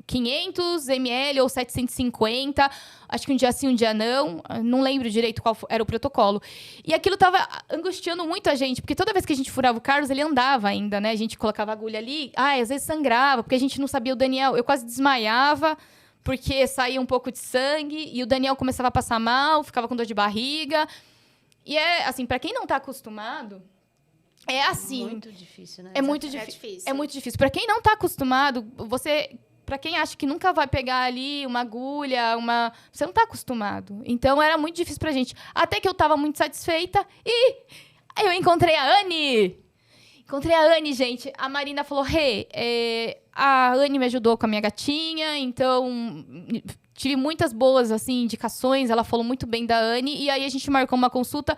500 ml ou 750, acho que um dia sim, um dia não lembro direito qual era o protocolo. E aquilo tava angustiando muito a gente, porque toda vez que a gente furava o Carlos, ele andava ainda, né? A gente colocava a agulha ali, às vezes sangrava, porque a gente não sabia o Daniel. Eu quase desmaiava, porque saía um pouco de sangue, e o Daniel começava a passar mal, ficava com dor de barriga. E assim, para quem não tá acostumado, é assim. Muito difícil, né? É muito difícil. É muito difícil. Para quem não tá acostumado, para quem acha que nunca vai pegar ali uma agulha, você não tá acostumado. Então, era muito difícil pra gente. Até que eu tava muito satisfeita e aí eu encontrei a Anne. Encontrei a Anne, gente. A Marina falou, a Anne me ajudou com a minha gatinha, então tive muitas boas, assim, indicações. Ela falou muito bem da Anne. E aí, a gente marcou uma consulta.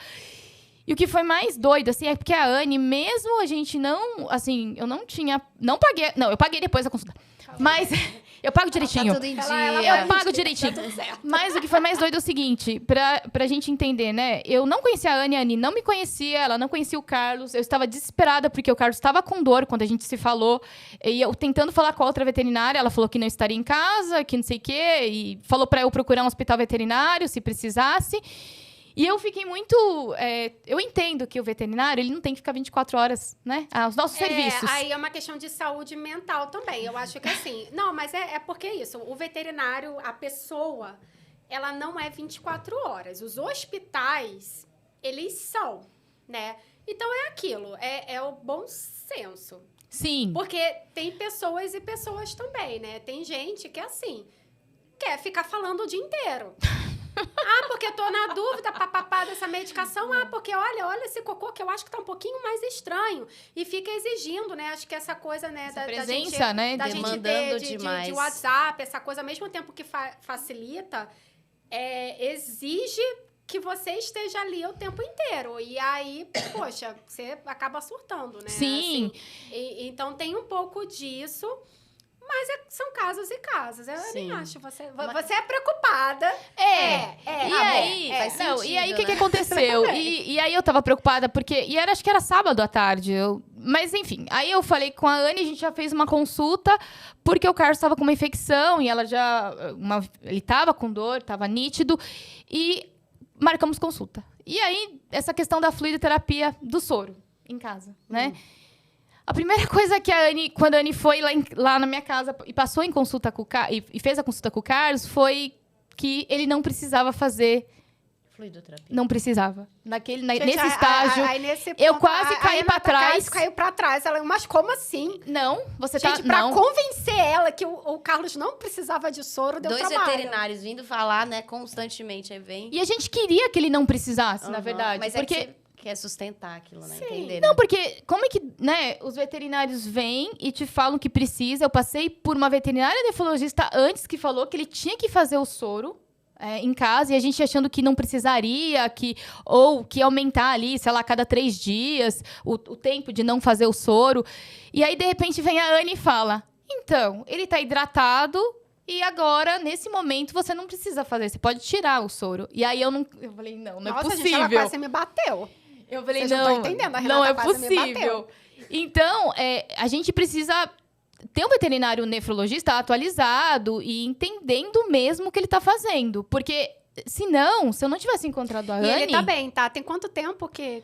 E o que foi mais doido, assim, é porque a Anne, mesmo a gente não... Assim, eu não tinha... Não paguei... Não, eu paguei depois da consulta. Mas eu pago direitinho. Tá tudo em dia. Eu pago direitinho. Tá tudo certo. Mas o que foi mais doido é o seguinte, pra gente entender, né? Eu não conhecia a Anne não me conhecia, ela não conhecia o Carlos. Eu estava desesperada porque o Carlos estava com dor quando a gente se falou. E eu tentando falar com a outra veterinária, ela falou que não estaria em casa, que não sei o quê. E falou pra eu procurar um hospital veterinário, se precisasse. E eu fiquei muito... eu entendo que o veterinário, ele não tem que ficar 24 horas, né? Os nossos serviços. Aí é uma questão de saúde mental também. Eu acho que assim... Não, mas é porque é isso. O veterinário, a pessoa, ela não é 24 horas. Os hospitais, eles são, né? Então, é aquilo. É o bom senso. Sim. Porque tem pessoas e pessoas também, né? Tem gente que, assim, quer ficar falando o dia inteiro. Porque eu tô na dúvida, papapá, dessa medicação. Porque olha esse cocô que eu acho que tá um pouquinho mais estranho. E fica exigindo, né? Acho que essa coisa, né? Essa da presença, gente, né? Da gente Demandando de demais. WhatsApp, essa coisa, ao mesmo tempo que facilita, exige que você esteja ali o tempo inteiro. E aí, poxa, você acaba surtando, né? Sim. Assim, então, tem um pouco disso... Mas são casos e casos. Eu Sim. nem acho. Você é preocupada. E aí, o que aconteceu? E aí, eu tava preocupada, porque... acho que era sábado à tarde. Mas, enfim. Aí, eu falei com a Anne, a gente já fez uma consulta, porque o Carlos estava com uma infecção, e ela já... ele tava com dor, tava nítido, e marcamos consulta. E aí, essa questão da fluidoterapia do soro, em casa, né? A primeira coisa que a Anne, quando a Anne foi lá na minha casa e passou em consulta com o e fez a consulta com o Carlos, foi que ele não precisava fazer. Fluidoterapia. Não precisava. Gente, nesse estágio. Aí nesse eu ponto, quase caí pra trás. Caiu pra trás. Ela, mas como assim? Não, você Gente, tá. pra Não. convencer ela que o Carlos não precisava de soro, deu 2 trabalho. veterinários vindo falar, né, constantemente. Aí vem. E a gente queria que ele não precisasse, na verdade. Mas porque... é que você quer sustentar aquilo, né? Sim. Entender, Não, né? porque como é que, né, os veterinários vêm e te falam que precisa. Eu passei por uma veterinária nefrologista antes que falou que ele tinha que fazer o soro em casa, e a gente achando que não precisaria, ou que aumentar ali, sei lá, a cada 3 dias, o tempo de não fazer o soro. E aí, de repente, vem a Anne e fala, então, ele tá hidratado, e agora, nesse momento, você não precisa fazer, você pode tirar o soro. E aí, eu falei, não é Nossa, possível. gente, ela quase me bateu. Eu falei, Vocês não estão entendendo, a Renata não é quase me possível. Então, a gente precisa ter um veterinário nefrologista atualizado e entendendo mesmo o que ele está fazendo. Porque, se eu não tivesse encontrado a Anne... E ele tá bem, tá? Tem quanto tempo que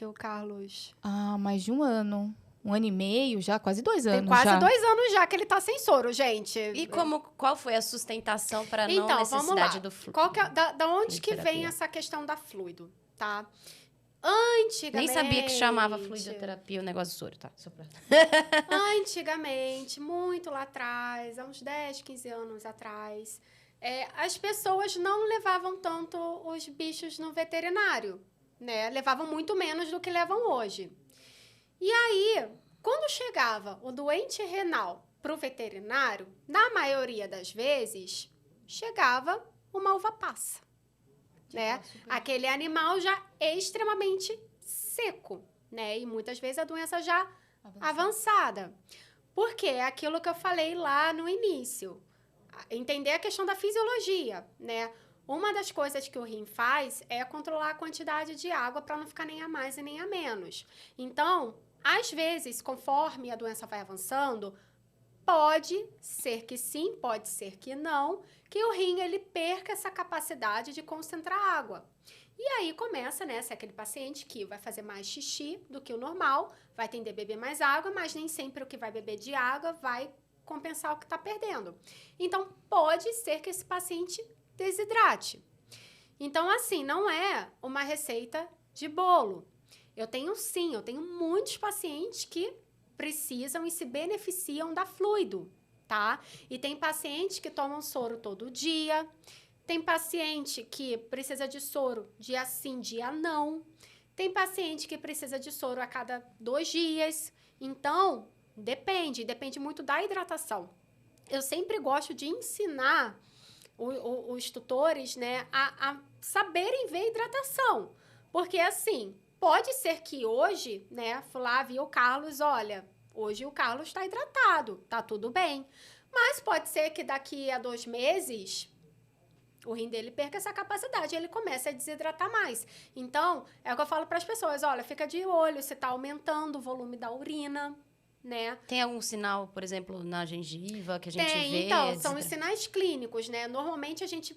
o Carlos... Mais de 1 ano. 1 ano e meio já, quase 2 anos Tem quase já. 2 anos já que ele tá sem soro, gente. E qual foi a sustentação para não Então, vamos lá. necessidade do fluido? Qual que é, da onde que vem Fluidoterapia. essa questão da fluido, tá? Antigamente... Nem sabia que chamava fluidoterapia o negócio do soro, tá? Só pra... Antigamente, muito lá atrás, há uns 10, 15 anos atrás, as pessoas não levavam tanto os bichos no veterinário, né? Levavam muito menos do que levam hoje. E aí, quando chegava o doente renal para o veterinário, na maioria das vezes, chegava uma uva passa, né? Aquele animal já extremamente seco, né? E muitas vezes a doença já avançada. Porque é aquilo que eu falei lá no início. Entender a questão da fisiologia, né? Uma das coisas que o rim faz é controlar a quantidade de água para não ficar nem a mais e nem a menos. Então, às vezes, conforme a doença vai avançando, pode ser que sim, pode ser que não, que o rim ele perca essa capacidade de concentrar água. E aí começa, né, se é aquele paciente que vai fazer mais xixi do que o normal, vai tender a beber mais água, mas nem sempre o que vai beber de água vai compensar o que está perdendo. Então, pode ser que esse paciente desidrate. Então, assim, não é uma receita de bolo. Eu tenho muitos pacientes que precisam e se beneficiam da fluido, tá? E tem pacientes que tomam soro todo dia, tem paciente que precisa de soro dia sim, dia não, tem paciente que precisa de soro a cada 2 dias. Então, depende muito da hidratação. Eu sempre gosto de ensinar os tutores, né, a saberem ver hidratação. Porque, assim, pode ser que hoje, né, Flávia e o Carlos, olha, hoje o Carlos está hidratado, tá tudo bem. Mas pode ser que daqui a 2 meses o rim dele perca essa capacidade, ele começa a desidratar mais. Então, é o que eu falo para as pessoas, olha, fica de olho se está aumentando o volume da urina, né? Tem algum sinal, por exemplo, na gengiva que a gente vê? Então, são os sinais clínicos, né? Normalmente a gente...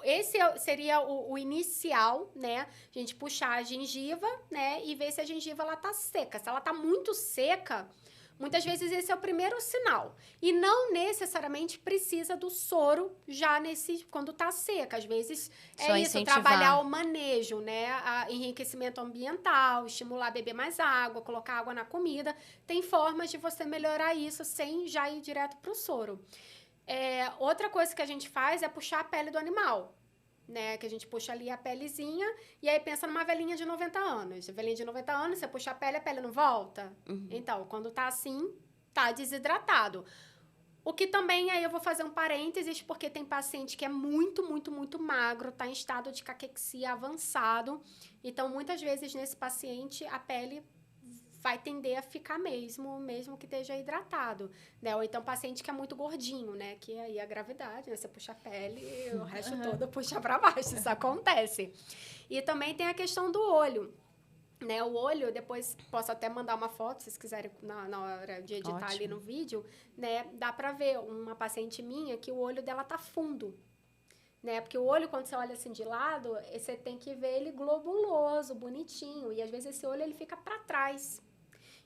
Esse seria o inicial, né? A gente puxar a gengiva, né? E ver se a gengiva, ela tá seca. Se ela tá muito seca, muitas vezes esse é o primeiro sinal. E não necessariamente precisa do soro já quando tá seca. Às vezes Só isso, incentivar. trabalhar o manejo, né? Enriquecimento ambiental, estimular a beber mais água, colocar água na comida. Tem formas de você melhorar isso sem já ir direto pro soro. Outra coisa que a gente faz é puxar a pele do animal, né? Que a gente puxa ali a pelezinha e aí pensa numa velhinha de 90 anos. A velhinha de 90 anos, você puxa a pele não volta? Uhum. Então, quando tá assim, tá desidratado. O que também, aí eu vou fazer um parênteses, porque tem paciente que é muito, muito, muito magro, tá em estado de caquexia avançado. Então, muitas vezes, nesse paciente, a pele vai tender a ficar mesmo que esteja hidratado, né? Ou então paciente que é muito gordinho, né? Que aí a gravidade, né? Você puxa a pele e o resto todo puxa para baixo, isso acontece. E também tem a questão do olho, né? O olho, depois posso até mandar uma foto, se vocês quiserem, na hora de editar. Ótimo. Ali no vídeo, né? Dá para ver uma paciente minha que o olho dela tá fundo, né? Porque o olho, quando você olha assim de lado, você tem que ver ele globuloso, bonitinho, e às vezes esse olho ele fica para trás.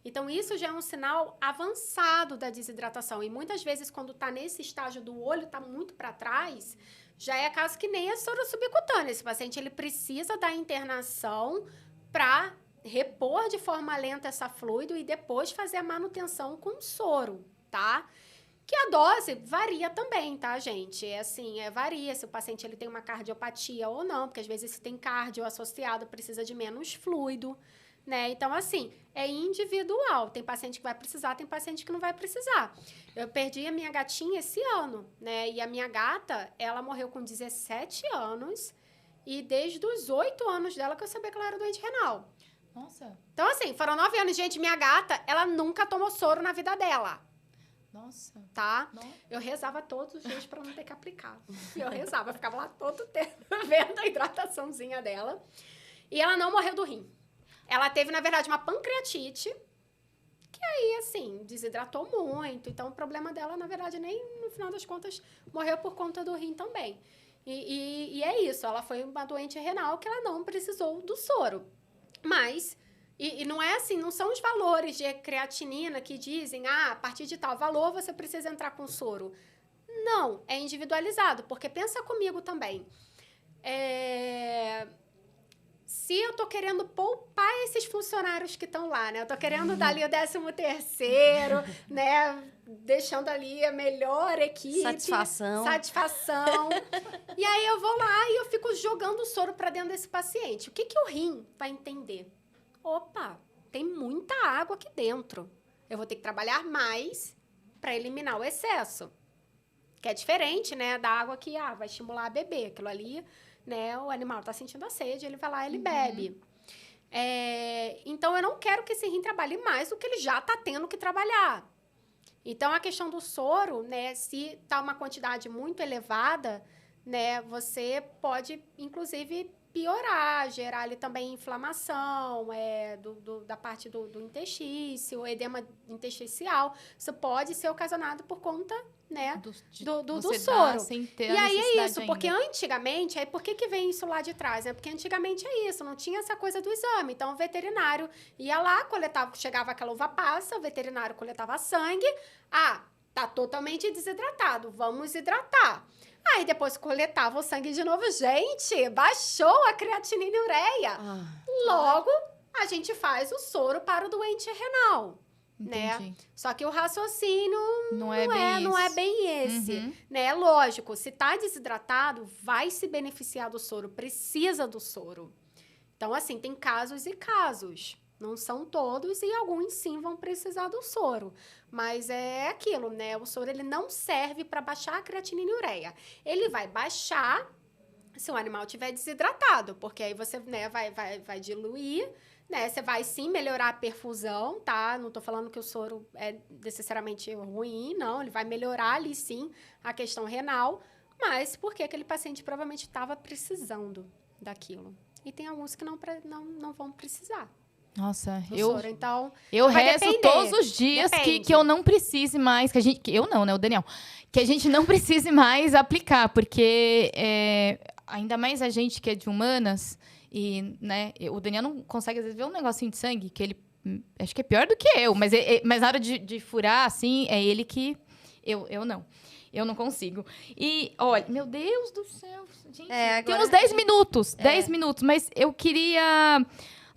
Então, isso já é um sinal avançado da desidratação. E muitas vezes, quando está nesse estágio do olho, está muito para trás, já é caso que nem a soro subcutânea. Esse paciente ele precisa da internação para repor de forma lenta essa fluido e depois fazer a manutenção com soro, tá? Que a dose varia também, tá, gente? Varia se o paciente ele tem uma cardiopatia ou não, porque às vezes se tem cardio associado, precisa de menos fluido, né? Então, assim, é individual. Tem paciente que vai precisar, tem paciente que não vai precisar. Eu perdi a minha gatinha esse ano, né? E a minha gata, ela morreu com 17 anos e desde os 8 anos dela que eu sabia que ela era doente renal. Nossa, Então, assim, foram 9 anos. Gente, minha gata, ela nunca tomou soro na vida dela, nossa. tá? Não. Eu rezava todos os dias para não ter que aplicar. Eu rezava, eu ficava lá todo o tempo vendo a hidrataçãozinha dela. E ela não morreu do rim. Ela teve, na verdade, uma pancreatite, que aí, assim, desidratou muito. Então, o problema dela, na verdade, nem no final das contas, morreu por conta do rim também. E é isso, ela foi uma doente renal que ela não precisou do soro. Mas E não é assim, não são os valores de creatinina que dizem, a partir de tal valor você precisa entrar com soro. Não, é individualizado, porque pensa comigo também. Se eu tô querendo poupar esses funcionários que estão lá, né? Eu tô querendo dar ali o 13º, né? Deixando ali a melhor equipe. Satisfação. E aí eu vou lá e eu fico jogando o soro para dentro desse paciente. O que o rim vai entender? Opa, tem muita água aqui dentro. Eu vou ter que trabalhar mais para eliminar o excesso. Que é diferente, né, da água que vai estimular a beber. Aquilo ali, né, o animal está sentindo a sede, ele vai lá e ele bebe. Então, eu não quero que esse rim trabalhe mais do que ele já está tendo que trabalhar. Então, a questão do soro, né, se está uma quantidade muito elevada, né, você pode, inclusive, piorar, gerar ali também inflamação da parte do intestício, edema intersticial. Isso pode ser ocasionado por conta, né, do soro. Sem ter E a aí é isso, necessidade porque ainda. antigamente, por que vem isso lá de trás? Né? Porque antigamente é isso, não tinha essa coisa do exame. Então, o veterinário ia lá, chegava aquela uva passa, o veterinário coletava sangue. Tá totalmente desidratado, vamos hidratar. Aí depois coletava o sangue de novo. Gente, baixou a creatinina e ureia. Logo, a gente faz o soro para o doente renal. Né? Entendi. Só que o raciocínio não é bem esse. Né? Lógico, se está desidratado, vai se beneficiar do soro, precisa do soro. Então, assim, tem casos e casos. Não são todos e alguns sim vão precisar do soro. Mas é aquilo, né? O soro ele não serve para baixar a creatinina e ureia. Ele vai baixar se o animal estiver desidratado, porque aí você, né, vai diluir, né? Você vai sim melhorar a perfusão, tá? Não tô falando que o soro é necessariamente ruim, não. Ele vai melhorar ali sim a questão renal, mas porque aquele paciente provavelmente estava precisando daquilo. E tem alguns que não vão precisar. Nossa, soro. Então, eu vai rezo depender. todos os dias que eu não precise mais, eu não, né, o Daniel, que a gente não precise mais aplicar, porque ainda mais a gente que é de humanas, e, né, o Daniel não consegue, às vezes, ver um negocinho de sangue, que ele, acho que é pior do que eu, mas na hora de furar, assim, é ele que, eu não. Eu não consigo. E, olha, meu Deus do céu, gente, tem uns 10 minutos, 10 minutos, mas eu queria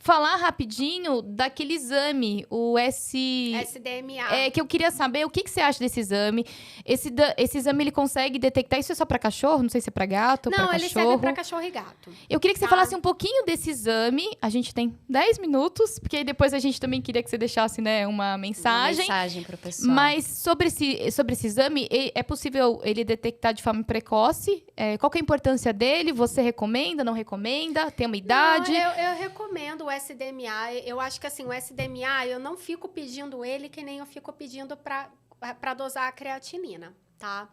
falar rapidinho daquele exame, o SDMA. Que eu queria saber o que você acha desse exame. Esse exame, ele consegue detectar... Isso é só para cachorro? Não sei se é para gato ou para cachorro. Não, ele serve para cachorro e gato. Eu queria que você falasse um pouquinho desse exame. A gente tem 10 minutos, porque aí depois a gente também queria que você deixasse, né, uma mensagem. Uma mensagem para o pessoal. Mas sobre esse exame, é possível ele detectar de forma precoce? Qual que é a importância dele? Você recomenda, não recomenda? Tem uma idade? Não, eu recomendo o SDMA. Eu acho que assim, o SDMA, eu não fico pedindo ele que nem eu fico pedindo para dosar a creatinina, tá?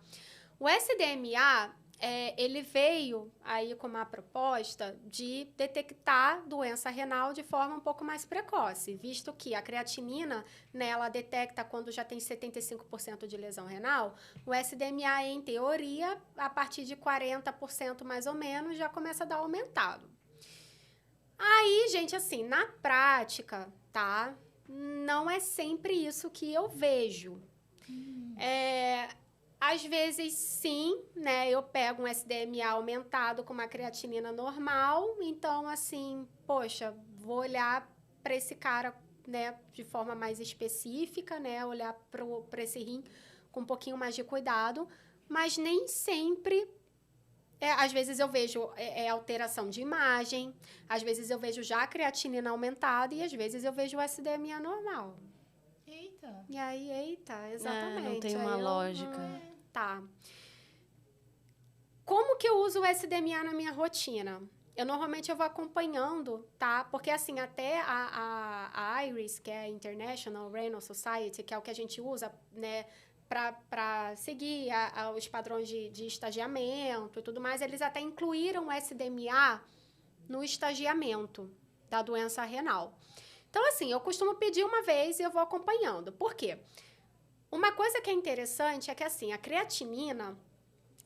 O SDMA, ele veio aí com uma proposta de detectar doença renal de forma um pouco mais precoce, visto que a creatinina, né, ela detecta quando já tem 75% de lesão renal. O SDMA, em teoria, a partir de 40% mais ou menos, já começa a dar aumentado. Aí, gente, assim, na prática, tá? Não é sempre isso que eu vejo. Às vezes, sim, né? Eu pego um SDMA aumentado com uma creatinina normal. Então, assim, poxa, vou olhar para esse cara, né, de forma mais específica, né? Olhar para esse rim com um pouquinho mais de cuidado. Mas nem sempre... às vezes eu vejo alteração de imagem, às vezes eu vejo já a creatinina aumentada e às vezes eu vejo o SDMA normal. Eita. E aí, exatamente. Não tem uma lógica. Tá. Como que eu uso o SDMA na minha rotina? Normalmente eu vou acompanhando, tá? Porque assim, até a IRIS, que é a International Renal Society, que é o que a gente usa, né, para seguir os padrões de estagiamento e tudo mais, eles até incluíram o SDMA no estagiamento da doença renal. Então, assim, eu costumo pedir uma vez e eu vou acompanhando. Por quê? Uma coisa que é interessante é que, assim, a creatinina,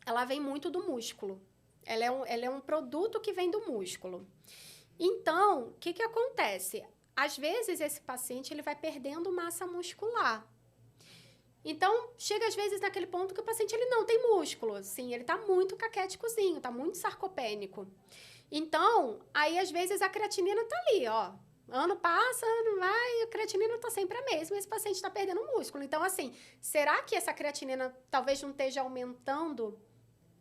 ela vem muito do músculo. Ela é um produto que vem do músculo. Então, o que acontece? às vezes, esse paciente ele vai perdendo massa muscular. Então, chega às vezes naquele ponto que o paciente ele não tem músculo, assim, ele tá muito caquéticozinho, tá muito sarcopênico. Então, aí às vezes a creatinina tá ali, ó. Ano passa, ano vai, a creatinina tá sempre a mesma, esse paciente tá perdendo músculo. Então, assim, será que essa creatinina talvez não esteja aumentando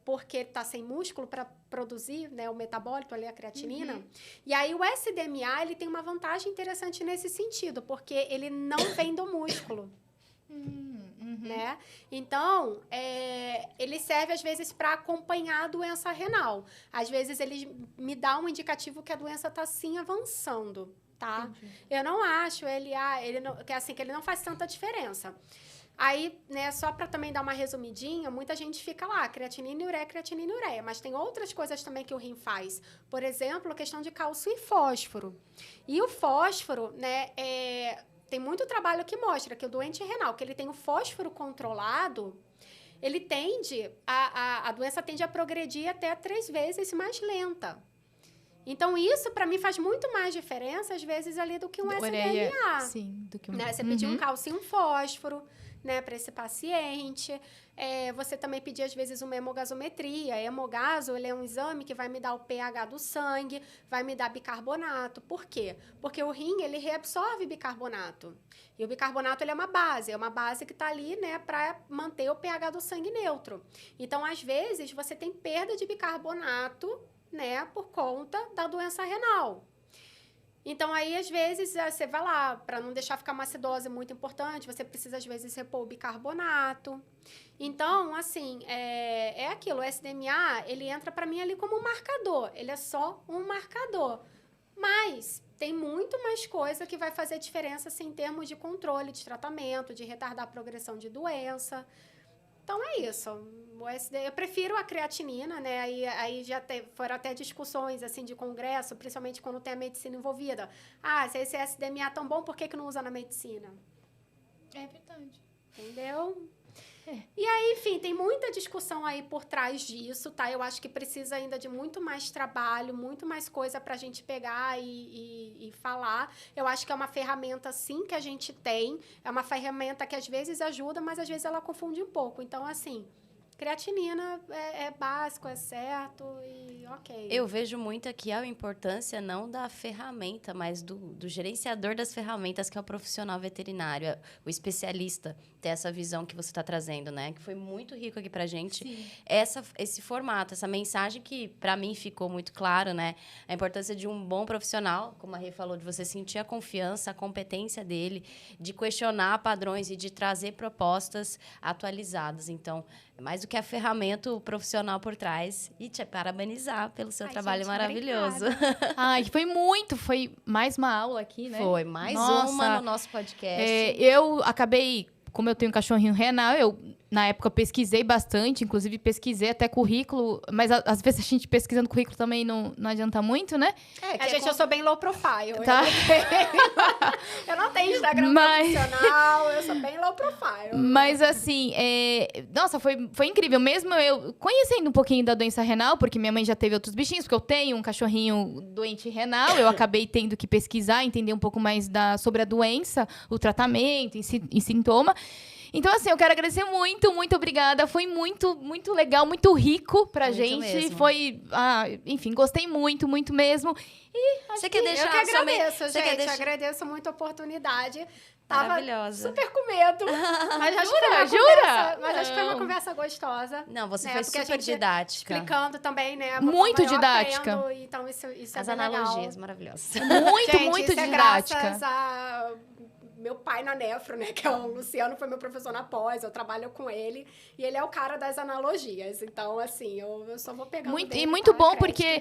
porque tá sem músculo para produzir, né, o metabólito ali, a creatinina? E aí o SDMA, ele tem uma vantagem interessante nesse sentido, porque ele não vem do músculo. Né? Então, ele serve, às vezes, para acompanhar a doença renal. Às vezes, ele me dá um indicativo que a doença está, sim, avançando, tá? Eu não acho que ele não faz tanta diferença. Aí, né, só para também dar uma resumidinha, muita gente fica lá, creatinina e ureia, mas tem outras coisas também que o rim faz. Por exemplo, a questão de cálcio e fósforo. E o fósforo, né, tem muito trabalho que mostra que o doente renal, que ele tem o fósforo controlado, ele a doença tende a progredir até 3 vezes mais lenta. Então, isso, para mim, faz muito mais diferença, às vezes, ali do que um SDMA. Sim, do que um... Né? Você pedir um cálcio e um fósforo, né, para esse paciente. Você também pedir, às vezes, uma hemogasometria. A hemogaso, ele é um exame que vai me dar o pH do sangue, vai me dar bicarbonato. Por quê? Porque o rim, ele reabsorve bicarbonato. E o bicarbonato, ele é uma base que está ali, né, para manter o pH do sangue neutro. Então, às vezes, você tem perda de bicarbonato, né, por conta da doença renal. Então, aí, às vezes, você vai lá, para não deixar ficar uma acidose muito importante, você precisa, às vezes, repor o bicarbonato. Então, assim, é aquilo, o SDMA, ele entra para mim ali como um marcador, ele é só um marcador. Mas tem muito mais coisa que vai fazer diferença, assim, em termos de controle, de tratamento, de retardar a progressão de doença. Então, é isso. Eu prefiro a creatinina, né? Aí já foram até discussões, assim, de congresso, principalmente quando tem a medicina envolvida. Se esse SDMA é tão bom, por que não usa na medicina? É verdade. Entendeu? E aí, enfim, tem muita discussão aí por trás disso, tá? Eu acho que precisa ainda de muito mais trabalho, muito mais coisa pra gente pegar e falar. Eu acho que é uma ferramenta, sim, que a gente tem. É uma ferramenta que às vezes ajuda, mas às vezes ela confunde um pouco. Então, assim, creatinina é básico, é certo e ok. Eu vejo muito aqui a importância não da ferramenta, mas do gerenciador das ferramentas, que é o profissional veterinário, o especialista, ter essa visão que você está trazendo, né? Que foi muito rico aqui pra gente. Esse formato, essa mensagem que, para mim, ficou muito claro, né? A importância de um bom profissional, como a Rê falou, de você sentir a confiança, a competência dele, de questionar padrões e de trazer propostas atualizadas. Então, mais do que a ferramenta, o profissional por trás. E te parabenizar pelo seu trabalho maravilhoso. Foi mais uma aula aqui, né? Foi, mais uma no nosso podcast. Eu acabei, como eu tenho um cachorrinho renal, na época pesquisei bastante, inclusive pesquisei até currículo, mas às vezes a gente pesquisando currículo também não adianta muito, né? Eu sou bem low profile. Tá. Eu não tenho Instagram profissional, eu sou bem low profile. Mas assim, nossa, foi incrível. Mesmo eu conhecendo um pouquinho da doença renal, porque minha mãe já teve outros bichinhos, porque eu tenho um cachorrinho doente renal, eu acabei tendo que pesquisar, entender um pouco mais sobre a doença, o tratamento e sintoma. Então, assim, eu quero agradecer muito, muito obrigada. Foi muito, muito legal, muito rico pra gente. Mesmo. Foi, enfim, gostei muito, muito mesmo. E você quer deixar... Eu que agradeço, gente. Agradeço muito a oportunidade. Tava maravilhosa. Super com medo. Mas acho que foi uma conversa gostosa. Não, você foi super didática. Explicando também, né? Muito didática. Então, isso é as bem analogias legal. maravilhosas. Muito, gente, muito isso didática. É graças a meu pai na Nefro, né? Que é o Luciano, foi meu professor na pós, eu trabalho com ele. E ele é o cara das analogias. Então, assim, eu só vou pegar muito bom, porque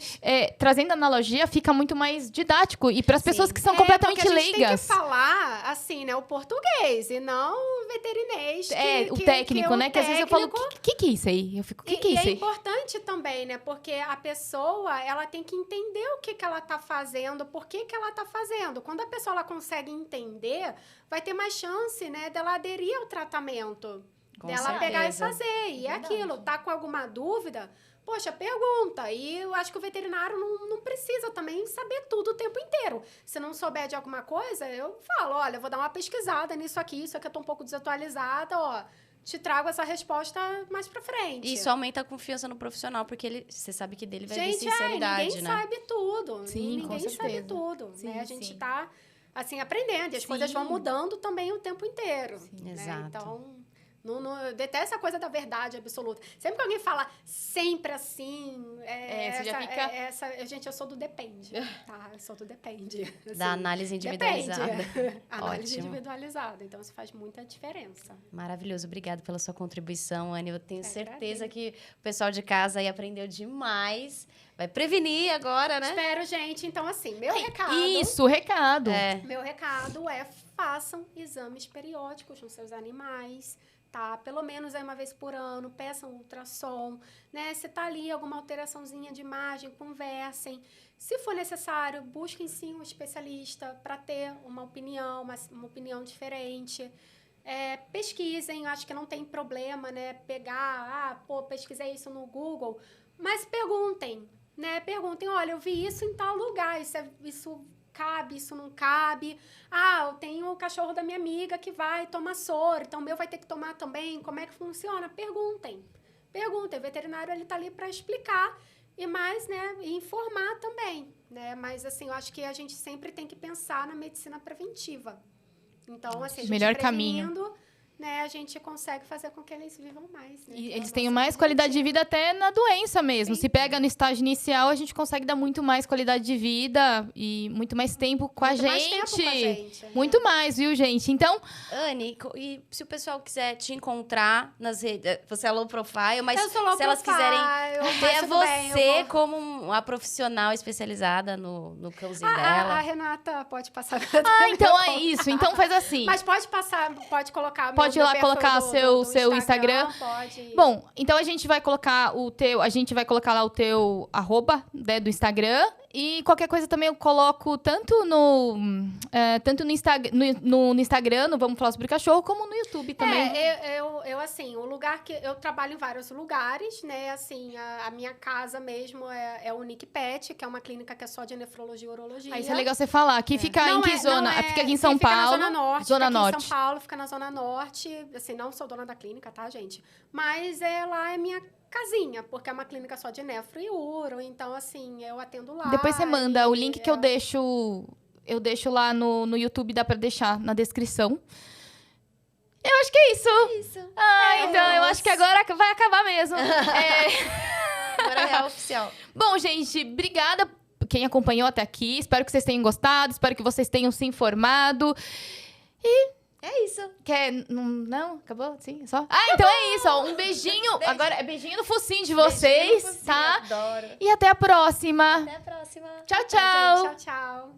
trazendo analogia, fica muito mais didático. E para as pessoas que são completamente leigas. Tem que falar, assim, né? O português e não o veterinês. O técnico, né? Que às vezes eu falo, o que é isso aí? Eu fico, o que é isso aí? E é importante também, né? Porque a pessoa, ela tem que entender o que ela tá fazendo, por que ela tá fazendo. Quando a pessoa ela consegue entender, vai ter mais chance, né, dela aderir ao tratamento. Com dela certeza. pegar e fazer. E é aquilo, tá com alguma dúvida, poxa, pergunta. E eu acho que o veterinário não precisa também saber tudo o tempo inteiro. Se não souber de alguma coisa, eu falo, olha, eu vou dar uma pesquisada nisso aqui eu tô um pouco desatualizada, ó. Te trago essa resposta mais pra frente. E isso aumenta a confiança no profissional, porque você sabe que dele vai vir Gente, sinceridade, ninguém né? sabe tudo. Sim, com ninguém sabe certeza. tudo. Sim, Né? A gente sim. tá, assim, aprendendo. E as coisas vão Sim. mudando também o tempo inteiro. Sim. Né? Exato. Então, eu detesto essa coisa da verdade absoluta. Sempre que alguém fala sempre assim... você já fica- gente, eu sou do depende. Tá? Eu sou do depende. Da Assim, análise individualizada. Depende. Análise Ótimo. individualizada. Então, isso faz muita diferença. Maravilhoso. Obrigada pela sua contribuição, Anne. Eu tenho Eu certeza agradeço. que o pessoal de casa aí aprendeu demais. Vai prevenir agora, né? Espero, gente. Então, assim, meu recado... Isso, recado. Meu recado é façam exames periódicos nos seus animais, tá? Pelo menos aí uma vez por ano, peçam ultrassom, né? Se tá ali alguma alteraçãozinha de imagem, conversem. Se for necessário, busquem sim um especialista para ter uma opinião, uma opinião diferente. Pesquisem, acho que não tem problema, né? Pegar, pesquisei isso no Google, mas perguntem, né? Perguntem, olha, eu vi isso em tal lugar, isso cabe, isso não cabe. Eu tenho o cachorro da minha amiga que vai tomar soro, então o meu vai ter que tomar também. Como é que funciona? Perguntem. O veterinário, ele tá ali para explicar e mais, né, e informar também, né? Mas, assim, eu acho que a gente sempre tem que pensar na medicina preventiva. Então, assim, a gente Melhor caminho. prevenindo, né, a gente consegue fazer com que eles vivam mais. Né? E Que é eles o tenham nosso mais qualidade de objetivo. vida até na doença mesmo. Sim. Se pega no estágio inicial, a gente consegue dar muito mais qualidade de vida e muito mais tempo com a Muito mais gente. tempo com a gente, né? Muito mais, viu, gente? Então, Anne, e se o pessoal quiser te encontrar nas redes... Você é low profile, mas Eu sou low se elas profile, quiserem mas ter tudo bem, eu você vou- como uma profissional especializada no cãozinho A dela... Renata pode passar. então é isso. Então faz assim. Mas pode passar, pode colocar. Pode ir lá colocar seu Instagram. Pode. Bom, então a gente vai colocar lá o teu arroba, né, do Instagram. E qualquer coisa também eu coloco tanto no Instagram, no Vamos Falar Sobre Cachorro, como no YouTube também. Eu assim, o lugar que eu trabalho em vários lugares, né? Assim, a minha casa mesmo é o Nick Pet, que é uma clínica que é só de nefrologia e urologia. Aí isso é legal você falar. Aqui fica em que zona? Fica aqui em São fica Paulo. na Zona Norte. Zona fica aqui Norte. em São Paulo, fica na Zona Norte. Assim, não sou dona da clínica, tá, gente? Mas lá é minha casinha, porque é uma clínica só de nefro e uro. Então, assim, eu atendo lá. Depois você manda o e link que eu deixo lá no YouTube, dá pra deixar na descrição. Eu acho que é isso. Isso. Então eu acho que agora vai acabar mesmo. Agora é real oficial. Bom, gente, obrigada quem acompanhou até aqui. Espero que vocês tenham gostado, espero que vocês tenham se informado. É isso. Não? Acabou? Sim? Só? Então é isso, ó. Um beijinho. Agora é beijinho no focinho de vocês, Beijinho no focinho, tá? Adoro. E até a próxima. Até a próxima. Tchau, tchau. Tchau, tchau.